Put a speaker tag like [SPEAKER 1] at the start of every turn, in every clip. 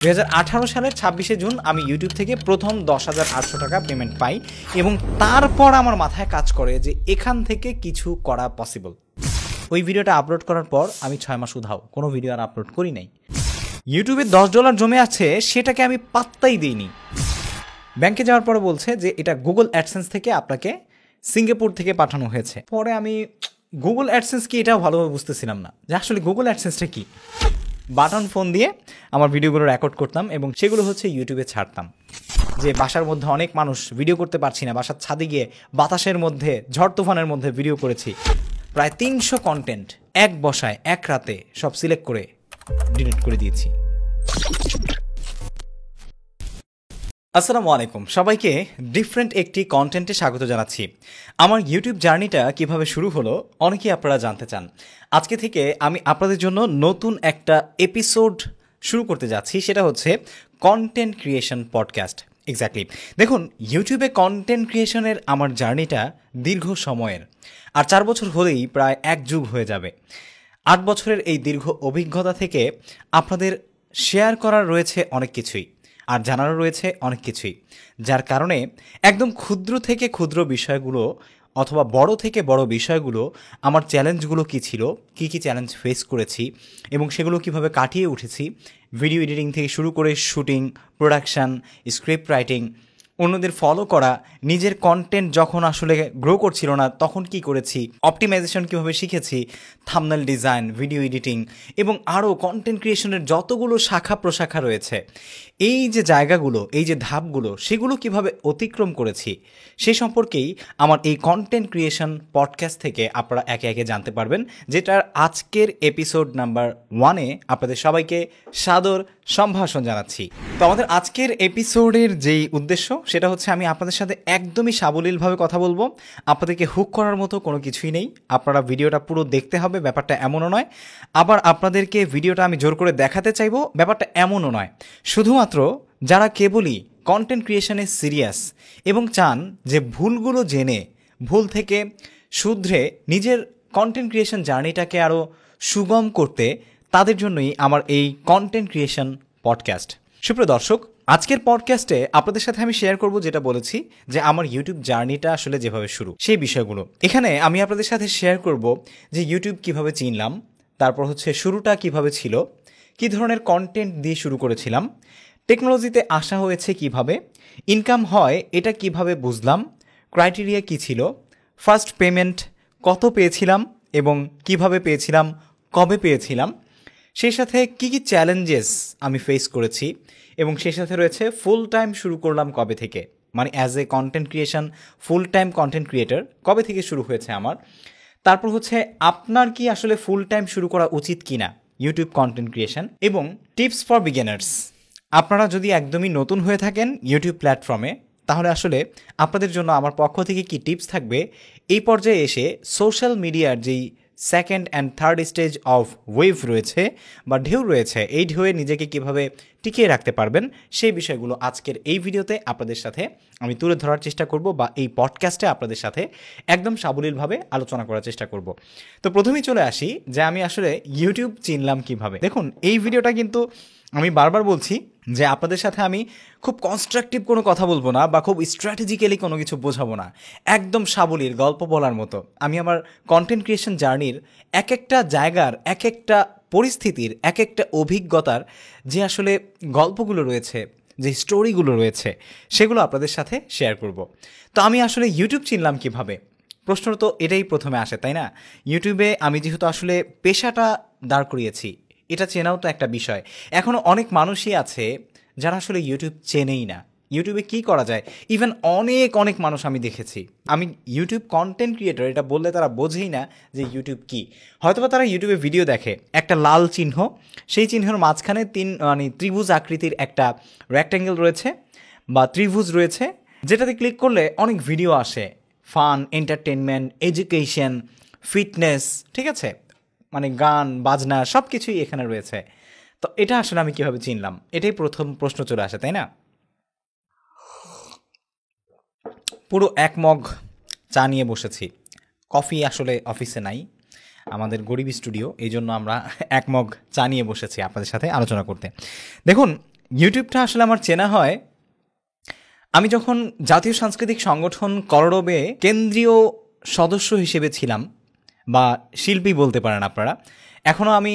[SPEAKER 1] 2018 সালের 26শে জুন আমি ইউটিউব থেকে প্রথম 10,800 টাকা পেমেন্ট পাই এবং তারপর আমার মাথায় কাজ করে যে এখান থেকে কিছু করা পসিবল। ওই ভিডিওটা আপলোড করার পর আমি 6 মাস উধাও, কোনো ভিডিও আর আপলোড করি নাই। ইউটিউবে $10 জমে আছে, সেটাকে আমি পাত্তাই দিইনি। ব্যাংকে যাওয়ার পরে বলছে যে এটা গুগল অ্যাডসেন্স থেকে আপনাকে সিঙ্গাপুর থেকে পাঠানো হয়েছে। পরে আমি গুগল অ্যাডসেন্স কি এটাও ভালোভাবে বুঝতেছিলাম না যে আসলে গুগল অ্যাডসেন্সটা কি। বাটন ফোন দিয়ে আমার ভিডিওগুলো রেকর্ড করতাম এবং সেগুলো হচ্ছে ইউটিউবে ছাড়তাম। যে বাসার মধ্যে অনেক মানুষ ভিডিও করতে পারছি না, বাসার ছাদে গিয়ে বাতাসের মধ্যে ঝড় তুফানের মধ্যে ভিডিও করেছি। প্রায় 300 কন্টেন্ট এক বসায় এক রাতে সব সিলেক্ট করে ডিলিট করে দিয়েছি। আসসালামু আলাইকুম, সবাইকে ডিফারেন্ট একটি কন্টেন্টে স্বাগত জানাচ্ছি। আমার ইউটিউব জার্নিটা কিভাবে শুরু হলো অনেকেই আপনারা জানতে চান। আজকে থেকে আমি আপনাদের জন্য নতুন একটা এপিসোড শুরু করতে যাচ্ছি, সেটা হচ্ছে কন্টেন্ট ক্রিয়েশন পডকাস্ট। এক্স্যাক্টলি, দেখুন ইউটিউবে কন্টেন্ট ক্রিয়েশনের আমার জার্নিটা দীর্ঘ সময়ের, আর 4 বছর হলেই প্রায় 1 যুগ হয়ে যাবে। 8 বছরের এই দীর্ঘ অভিজ্ঞতা থেকে আপনাদের শেয়ার করার রয়েছে অনেক কিছুই, আর জানারও রয়েছে অনেক কিছুই, যার কারণে একদম ক্ষুদ্র থেকে ক্ষুদ্র বিষয়গুলো অথবা বড় থেকে বড় বিষয়গুলো, আমার চ্যালেঞ্জগুলো কী ছিল, কী কী চ্যালেঞ্জ ফেস করেছি এবং সেগুলো কিভাবে কাটিয়ে উঠেছি, ভিডিও এডিটিং থেকে শুরু করে শুটিং, প্রোডাকশান, স্ক্রিপ্ট রাইটিং, অন্যদের ফলো করা, নিজের কন্টেন্ট যখন আসলে গ্রো করছিল না তখন কি করেছি, অপটিমাইজেশন কীভাবে শিখেছি, থাম্বনেল ডিজাইন, ভিডিও এডিটিং এবং আরও কন্টেন্ট ক্রিয়েশনের যতগুলো শাখা প্রশাখা রয়েছে, এই যে জায়গাগুলো, এই যে ধাপগুলো, সেগুলো কিভাবে অতিক্রম করেছি সে সম্পর্কেই আমার এই কন্টেন্ট ক্রিয়েশন পডকাস্ট থেকে আপনারা একে একে জানতে পারবেন, যেটার আজকের এপিসোড নাম্বার 1-এ আপনাদের সবাইকে সাদর সম্ভাষণ জানাচ্ছি। তো আমাদের আজকের এপিসোডের যেই উদ্দেশ্য সেটা হচ্ছে আমি আপনাদের সাথে একদমই সাবলীলভাবে কথা বলবো। আপনাদেরকে হুক করার মতো কোনো কিছুই নেই, আপনারা ভিডিওটা পুরো দেখতে হবে, ব্যাপারটা এমনও নয়। আবার আপনাদেরকে ভিডিওটা আমি জোর করে দেখাতে চাইবো, ব্যাপারটা এমনও নয়। শুধুমাত্র যারা কেবলই কন্টেন্ট ক্রিয়েশনে সিরিয়াস এবং চান যে ভুলগুলো জেনে ভুল থেকে শুধরে নিজের কন্টেন্ট ক্রিয়েশন জার্নিটাকে আরও সুগম করতে, তাদের জন্যই আমার এই কন্টেন্ট ক্রিয়েশন পডকাস্ট। সুপ্রিয় দর্শক, আজকের পডকাস্টে আপনাদের সাথে আমি শেয়ার করব, যেটা বলেছি যে আমার ইউটিউব জার্নিটা আসলে যেভাবে শুরু, সেই বিষয়গুলো। এখানে আমি আপনাদের সাথে শেয়ার করব যে ইউটিউব কিভাবে চিনলাম, তারপর হচ্ছে শুরুটা কিভাবে ছিল, কী ধরনের কন্টেন্ট দিয়ে শুরু করেছিলাম, টেকনোলজিতে আসা হয়েছে কিভাবে, ইনকাম হয় এটা কিভাবে বুঝলাম, ক্রাইটেরিয়া কী ছিল, ফার্স্ট পেমেন্ট কত পেয়েছিলাম এবং কিভাবে পেয়েছিলাম, কবে পেয়েছিলাম, সেই সাথে কী কী চ্যালেঞ্জেস আমি ফেস করেছি এবং সেই সাথে রয়েছে ফুল টাইম শুরু করলাম কবে থেকে, মানে as a content creation full time content creator কবে থেকে শুরু হয়েছে আমার। তারপর হচ্ছে আপনার কি আসলে ফুল টাইম শুরু করা উচিত কি না ইউটিউব কন্টেন্ট ক্রিয়েশন, এবং টিপস ফর বিগিনার্স। আপনারা যদি একদমই নতুন হয়ে থাকেন ইউটিউব প্ল্যাটফর্মে, তাহলে আসলে আপনাদের জন্য আমার পক্ষ থেকে কি টিপস থাকবে, এই পর্যায়ে এসে সোশ্যাল মিডিয়ার যেই second and third stage of wave রয়েছে বা ঢেউ রয়েছে, এই ঢেউয়ে নিজেকে কিভাবে টিকিয়ে রাখতে পারবেন, সেই বিষয়গুলো আজকের এই ভিডিওতে আপনাদের সাথে আমি তুলে ধরার চেষ্টা করব, বা এই পডকাস্টে আপনাদের সাথে একদম সাবলীলভাবে আলোচনা করার চেষ্টা করব। তো প্রথমেই চলে আসি যে আমি আসলে ইউটিউব চিনলাম কিভাবে। দেখুন, এই ভিডিওটা কিন্তু আমি বারবার বলছি যে আপনাদের সাথে আমি খুব কনস্ট্রাকটিভ কোনো কথা বলবো না বা খুব স্ট্র্যাটেজিক্যালি কোনো কিছু বোঝাবো না, একদম সাবলীল গল্প বলার মতো আমি আমার কন্টেন্ট ক্রিয়েশন জার্নির এক একটা জায়গার, এক একটা পরিস্থিতির, এক একটা অভিজ্ঞতার যে আসলে গল্পগুলো রয়েছে, যে স্টোরিগুলো রয়েছে, সেগুলো আপনাদের সাথে শেয়ার করব। তো আমি আসলে ইউটিউব চিনলাম কিভাবে, প্রশ্ন তো এটাই প্রথমে আসে, তাই না? ইউটিউবে আমি যেহেতু আসলে পেশাটা দাঁড় করিয়েছি, এটা চেনাও তো একটা বিষয়। এখনও অনেক মানুষই আছে যারা আসলে ইউটিউব চেনেই না, ইউটিউবে কি করা যায়। ইভেন অনেক অনেক মানুষ আমি দেখেছি, আমি ইউটিউব কন্টেন্ট ক্রিয়েটর এটা বললে তারা বোঝেই না যে ইউটিউব কি। হয়তোবা তারা ইউটিউবে ভিডিও দেখে, একটা লাল চিহ্ন, সেই চিহ্নের মাঝখানে ত্রিভুজ আকৃতির একটা রেক্ট্যাঙ্গেল রয়েছে বা ত্রিভুজ রয়েছে, যেটাতে ক্লিক করলে অনেক ভিডিও আসে, ফান, এন্টারটেনমেন্ট, এডুকেশন, ফিটনেস, ঠিক আছে, মানে গান বাজনা সব কিছুই এখানে রয়েছে। তো এটা আসলে আমি কীভাবে চিনলাম, এটাই প্রথম প্রশ্ন চলে আসে, তাই না? পুরো 1 মগ চা নিয়ে বসেছি, কফি আসলে অফিসে নাই, আমাদের গরিব স্টুডিও, এই জন্য আমরা 1 মগ চা নিয়ে বসেছি আপনাদের সাথে আলোচনা করতে। দেখুন, ইউটিউবটা আসলে আমার চেনা হয় আমি যখন জাতীয় সাংস্কৃতিক সংগঠন কলরবে কেন্দ্রীয় সদস্য হিসেবে ছিলাম, বা শিল্পী বলতে পারেন আপনারা। এখনও আমি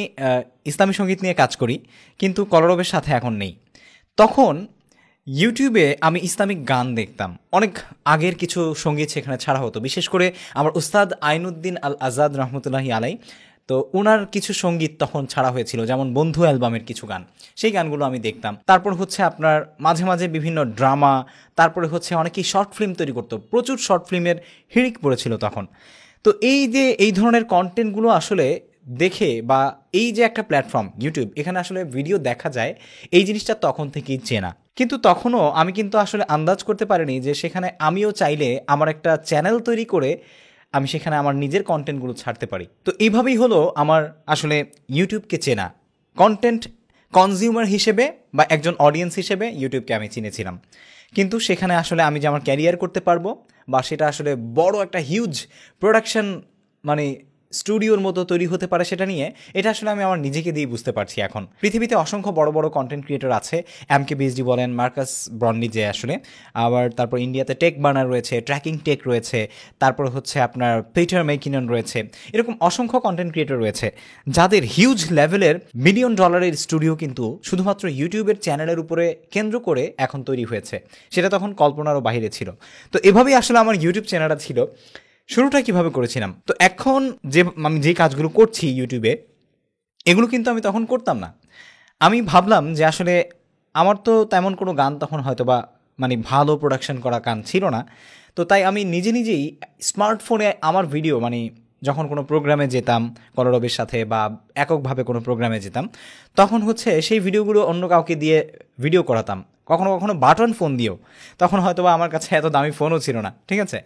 [SPEAKER 1] ইসলামী সঙ্গীত নিয়ে কাজ করি, কিন্তু কলরবের সাথে এখন নেই। তখন ইউটিউবে আমি ইসলামিক গান দেখতাম। অনেক আগের কিছু সঙ্গীত সেখানে ছাড়া হতো, বিশেষ করে আমার উস্তাদ আইনুদ্দিন আল আজাদ রহমতুল্লাহি আলাই, তো ওনার কিছু সঙ্গীত তখন ছাড়া হয়েছিল, যেমন বন্ধু অ্যালবামের কিছু গান, সেই গানগুলো আমি দেখতাম। তারপর হচ্ছে আপনার মাঝে মাঝে বিভিন্ন ড্রামা, তারপরে হচ্ছে অনেকেই শর্ট ফিল্ম তৈরি করতো, প্রচুর শর্ট ফিল্মের হিড়িক পড়েছিল তখন। তো এই যে এই ধরনের কন্টেন্টগুলো আসলে দেখে, বা এই যে একটা প্ল্যাটফর্ম ইউটিউব, এখানে আসলে ভিডিও দেখা যায়, এই জিনিসটা তখন থেকেই চেনা। কিন্তু তখনও আমি কিন্তু আসলে আন্দাজ করতে পারিনি যে সেখানে আমিও চাইলে আমার একটা চ্যানেল তৈরি করে আমি সেখানে আমার নিজের কন্টেন্টগুলো ছাড়তে পারি। তো এইভাবেই হলো আমার আসলে ইউটিউবকে চেনা। কন্টেন্ট কনজিউমার হিসেবে বা একজন অডিয়েন্স হিসেবে ইউটিউবকে আমি চিনেছিলাম, কিন্তু সেখানে আসলে আমি যে আমার ক্যারিয়ার করতে পারবো, বা সেটা আসলে বড় একটা হিউজ প্রোডাকশন মানে স্টুডিওর মতো তৈরি হতে পারে সেটা নিয়ে, এটা আসলে আমি আমার নিজেকে দিয়ে বুঝতে পারছি। এখন পৃথিবীতে অসংখ্য বড় বড় কন্টেন্ট ক্রিয়েটর আছে, MKBHD বলেন, মার্কাস ব্রনলি যে আসলে, আবার তারপর ইন্ডিয়াতে টেক বার্নার রয়েছে, ট্র্যাকিং টেক রয়েছে, তারপর হচ্ছে আপনার পিটার ম্যাকিনন রয়েছে, এরকম অসংখ্য কন্টেন্ট ক্রিয়েটর রয়েছে যাদের হিউজ লেভেলের $1 মিলিয়ন স্টুডিও কিন্তু শুধুমাত্র ইউটিউবের চ্যানেলের উপরে কেন্দ্র করে এখন তৈরি হয়েছে। সেটা তখন কল্পনারও বাইরে ছিল। তো এভাবেই আসলে আমার ইউটিউব চ্যানেলটা ছিল। শুরুটা কিভাবে করেছিলাম, তো এখন যে আমি যে কাজগুলো করছি ইউটিউবে, এগুলো কিন্তু আমি তখন করতাম না। আমি ভাবলাম যে আসলে আমার তো তেমন কোনো গান তখন হয়তো বা মানে ভালো প্রোডাকশন করা গান ছিল না। তো তাই আমি নিজে নিজেই স্মার্টফোনে আমার ভিডিও, মানে যখন কোনো প্রোগ্রামে যেতাম কলরবের সাথে, বা এককভাবে কোনো প্রোগ্রামে যেতাম, তখন হচ্ছে সেই ভিডিওগুলো অন্য কাউকে দিয়ে ভিডিও করাতাম, কখনো কখনো বাটন ফোন দিয়েও। তখন হয়তো বা আমার কাছে এত দামি ফোনও ছিল না, ঠিক আছে,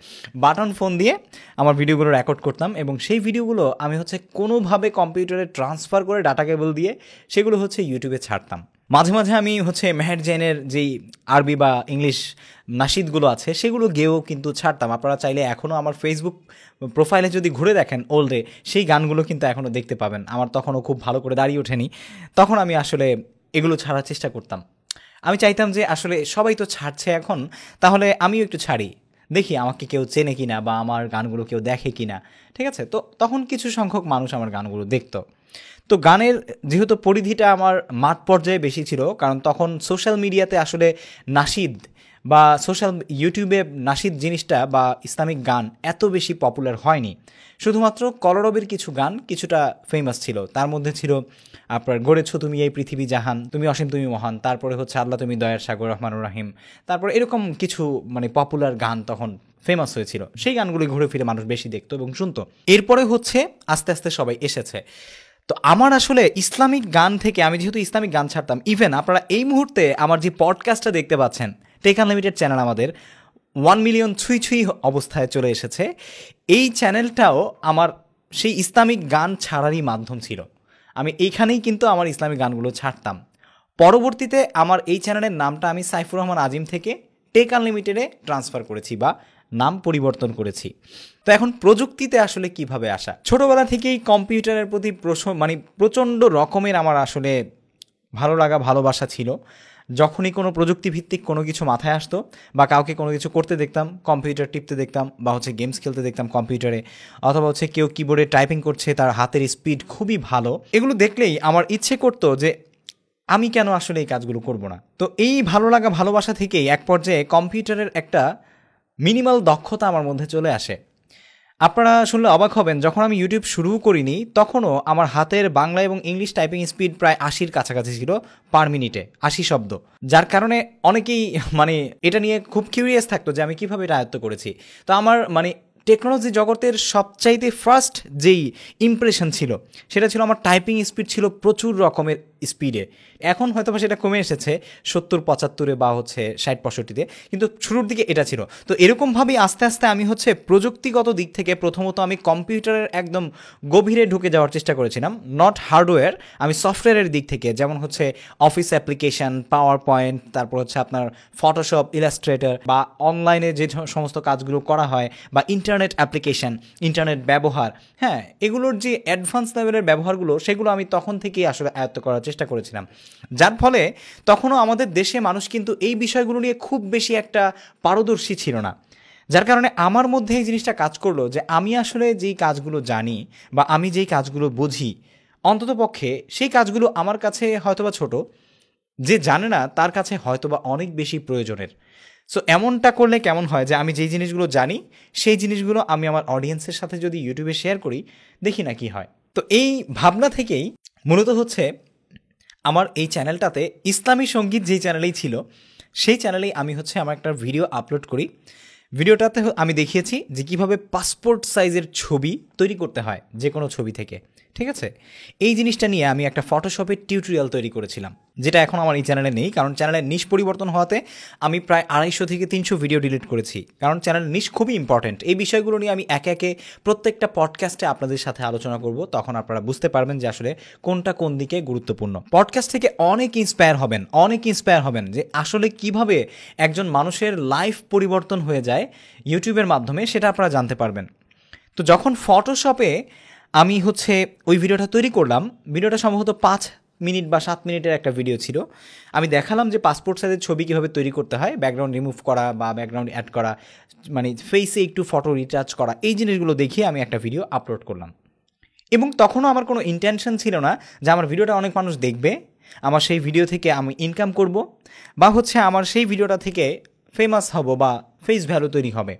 [SPEAKER 1] বাটন ফোন দিয়ে আমার ভিডিওগুলো রেকর্ড করতাম, এবং সেই ভিডিওগুলো আমি হচ্ছে কোনোভাবে কম্পিউটারে ট্রান্সফার করে ডাটা কেবল দিয়ে সেগুলো হচ্ছে ইউটিউবে ছাড়তাম। মাঝে মাঝে আমি হচ্ছে মেহের জৈনের যেই আরবি বা ইংলিশ নাশিদগুলো আছে সেগুলো গেয়েও কিন্তু ছাড়তাম। আপনারা চাইলে এখনও আমার ফেসবুক প্রোফাইলে যদি ঘুরে দেখেন ওল্ডে, সেই গানগুলো কিন্তু এখনও দেখতে পাবেন। আমার তখনও খুব ভালো করে দাঁড়িয়ে ওঠেনি, তখন আমি আসলে এগুলো ছাড়ার চেষ্টা করতাম। আমি চাইতাম যে আসলে সবাই তো ছাড়ছে এখন, তাহলে আমিও একটু ছাড়ি, দেখি আমাকে কেউ চেনে কিনা, বা আমার গানগুলো কেউ দেখে কিনা, ঠিক আছে। তো তখন কিছু সংখ্যক মানুষ আমার গানগুলো দেখতো। তো গানের যেহেতু পরিধিটা আমার মাঠ পর্যায়ে বেশি ছিল, কারণ তখন সোশ্যাল মিডিয়াতে আসলে নাশিদ বা সোশ্যাল ইউটিউবে নাশিদ জিনিসটা বা ইসলামিক গান এত বেশি পপুলার হয়নি। শুধুমাত্র কলরবের কিছু গান কিছুটা ফেমাস ছিল, তার মধ্যে ছিল আপনার গড়েছো তুমি এই পৃথিবী জাহান, তুমি অসীম তুমি মহান, তারপরে হচ্ছে আল্লাহ তুমি দয়ার সাগর রহমানুর রাহিম, তারপর এরকম কিছু মানে পপুলার গান তখন ফেমাস হয়েছিল। সেই গানগুলি ঘুরে ফিরে মানুষ বেশি দেখতো এবং শুনতো। এরপরে হচ্ছে আস্তে আস্তে সবাই এসেছে। তো আমার আসলে ইসলামিক গান থেকে, আমি যেহেতু ইসলামিক গান ছাড়তাম, ইভেন আপনারা এই মুহূর্তে আমার যে পডকাস্টটা দেখতে পাচ্ছেন, টেক আনলিমিটেড চ্যানেল আমাদের 1 মিলিয়ন ছুঁই ছুঁই অবস্থায় চলে এসেছে। এই চ্যানেলটাও আমার সেই ইসলামিক গান ছাড়ারই মাধ্যম ছিল। আমি এইখানেই কিন্তু আমার ইসলামিক গানগুলো ছাড়তাম। পরবর্তীতে আমার এই চ্যানেলের নামটা আমি সাইফুর রহমান আজিম থেকে টেক আনলিমিটেডে ট্রান্সফার করেছি, বা নাম পরিবর্তন করেছি। তো এখন প্রযুক্তিতে আসলে কিভাবে আসা, ছোটোবেলা থেকেই কম্পিউটারের প্রতি মানে প্রচণ্ড রকমের আমার আসলে ভালো লাগা ভালোবাসা ছিল। যখনই কোনো প্রযুক্তিভিত্তিক কোনো কিছু মাথায় আসতো, বা কাউকে কোনো কিছু করতে দেখতাম, কম্পিউটার টিপতে দেখতাম, বা হচ্ছে গেমস খেলতে দেখতাম কম্পিউটারে, অথবা হচ্ছে কেউ কিবোর্ডে টাইপিং করছে, তার হাতের স্পিড খুবই ভালো, এগুলো দেখলেই আমার ইচ্ছে করতো যে আমি কেন আসলে এই কাজগুলো করব না। তো এই ভালো লাগা ভালোবাসা থেকেই এক পর্যায়ে কম্পিউটারের একটা মিনিমাল দক্ষতা আমার মধ্যে চলে আসে। আপনারা শুনলে অবাক হবেন, যখন আমি ইউটিউব শুরু করিনি তখনও আমার হাতের বাংলা এবং ইংলিশ টাইপিং স্পিড প্রায় 80-র কাছাকাছি ছিল পার মিনিটে, 80 শব্দ, যার কারণে অনেকেই মানে এটা নিয়ে খুব কিউরিয়াস থাকতো যে আমি কীভাবে এটা আয়ত্ত করেছি। তো আমার মানে টেকনোলজি জগতের সবচাইতে ফার্স্ট যেই ইমপ্রেশন ছিল সেটা ছিল আমার টাইপিং স্পিড ছিল প্রচুর রকমের স্পিডে। এখন হয়তো বা সেটা কমে এসেছে 70-75-এ বা হচ্ছে 60-65-তে, কিন্তু শুরুর দিকে এটা ছিল। তো এরকমভাবেই আস্তে আস্তে আমি হচ্ছে প্রযুক্তিগত দিক থেকে প্রথমত আমি কম্পিউটারের একদম গভীরে ঢুকে যাওয়ার চেষ্টা করেছিলাম, নট হার্ডওয়্যার, আমি সফটওয়্যারের দিক থেকে, যেমন হচ্ছে অফিস অ্যাপ্লিকেশান, পাওয়ার পয়েন্ট, তারপর হচ্ছে আপনার ফটোশপ, ইলাস্ট্রেটর, বা অনলাইনে যে সমস্ত কাজগুলো করা হয়, বা ইন্টারনেট ইন্টারনেট অ্যাপ্লিকেশন, ইন্টারনেট ব্যবহার, হ্যাঁ, এগুলোর যে অ্যাডভান্স লেভেলের ব্যবহারগুলো সেগুলো আমি তখন থেকেই আসলে আয়ত্ত করার চেষ্টা করেছিলাম। যার ফলে তখনও আমাদের দেশে মানুষ কিন্তু এই বিষয়গুলো নিয়ে খুব বেশি একটা পারদর্শী ছিল না। যার কারণে আমার মধ্যে এই জিনিসটা কাজ করলো যে আমি আসলে যেই কাজগুলো জানি বা আমি যেই কাজগুলো বুঝি, অন্ততপক্ষে সেই কাজগুলো আমার কাছে হয়তোবা ছোট, যে জানে না তার কাছে হয়তোবা অনেক বেশি প্রয়োজনের। সো এমনটা করলে কেমন হয় যে আমি যেই জিনিসগুলো জানি সেই জিনিসগুলো আমি আমার অডিয়েন্সের সাথে যদি ইউটিউবে শেয়ার করি, দেখি না কি হয়। তো এই ভাবনা থেকেই মূলত হচ্ছে আমার এই চ্যানেলটাতে ইসলামী সঙ্গীত যেই চ্যানেলেই ছিল সেই চ্যানেলেই আমি হচ্ছে আমার একটা ভিডিও আপলোড করি। ভিডিওটাতে আমি দেখিয়েছি যে কীভাবে পাসপোর্ট সাইজের ছবি তৈরি করতে হয় যে কোনো ছবি থেকে, ঠিক আছে। এই জিনিসটা নিয়ে আমি একটা ফটোশপের টিউটোরিয়াল তৈরি করেছিলাম, যেটা এখন আমার এই চ্যানেলে নেই, কারণ চ্যানেলের নিশ পরিবর্তন হওয়াতে আমি প্রায় 250 থেকে 300 ভিডিও ডিলিট করেছি, কারণ চ্যানেলের নিশ খুবই ইম্পর্ট্যান্ট। এই বিষয়গুলো নিয়ে আমি একে একে প্রত্যেকটা পডকাস্টে আপনাদের সাথে আলোচনা করব, তখন আপনারা বুঝতে পারবেন যে আসলে কোনটা কোন দিকে গুরুত্বপূর্ণ। পডকাস্ট থেকে অনেক ইন্সপায়ার হবেন যে আসলে কিভাবে একজন মানুষের লাইফ পরিবর্তন হয়ে যায় ইউটিউবের মাধ্যমে, সেটা আপনারা জানতে পারবেন। তো যখন ফটোশপে আমি হচ্ছে ওই ভিডিওটা তৈরি করলাম, ভিডিওটা সম্ভবত 5 মিনিট বা 7 মিনিটের একটা ভিডিও ছিল। আমি দেখালাম যে পাসপোর্ট সাইজের ছবি কীভাবে তৈরি করতে হয়, ব্যাকগ্রাউন্ড রিমুভ করা বা ব্যাকগ্রাউন্ড অ্যাড করা, মানে ফেসে একটু ফটো রিটাচ করা, এই জিনিসগুলো দেখিয়ে আমি একটা ভিডিও আপলোড করলাম। এবং তখনও আমার কোনো ইন্টেনশন ছিল না যে আমার ভিডিওটা অনেক মানুষ দেখবে, আমার সেই ভিডিও থেকে আমি ইনকাম করব, বা হচ্ছে আমার সেই ভিডিওটা থেকে ফেমাস হব বা ফেস ভ্যালু তৈরি হবে।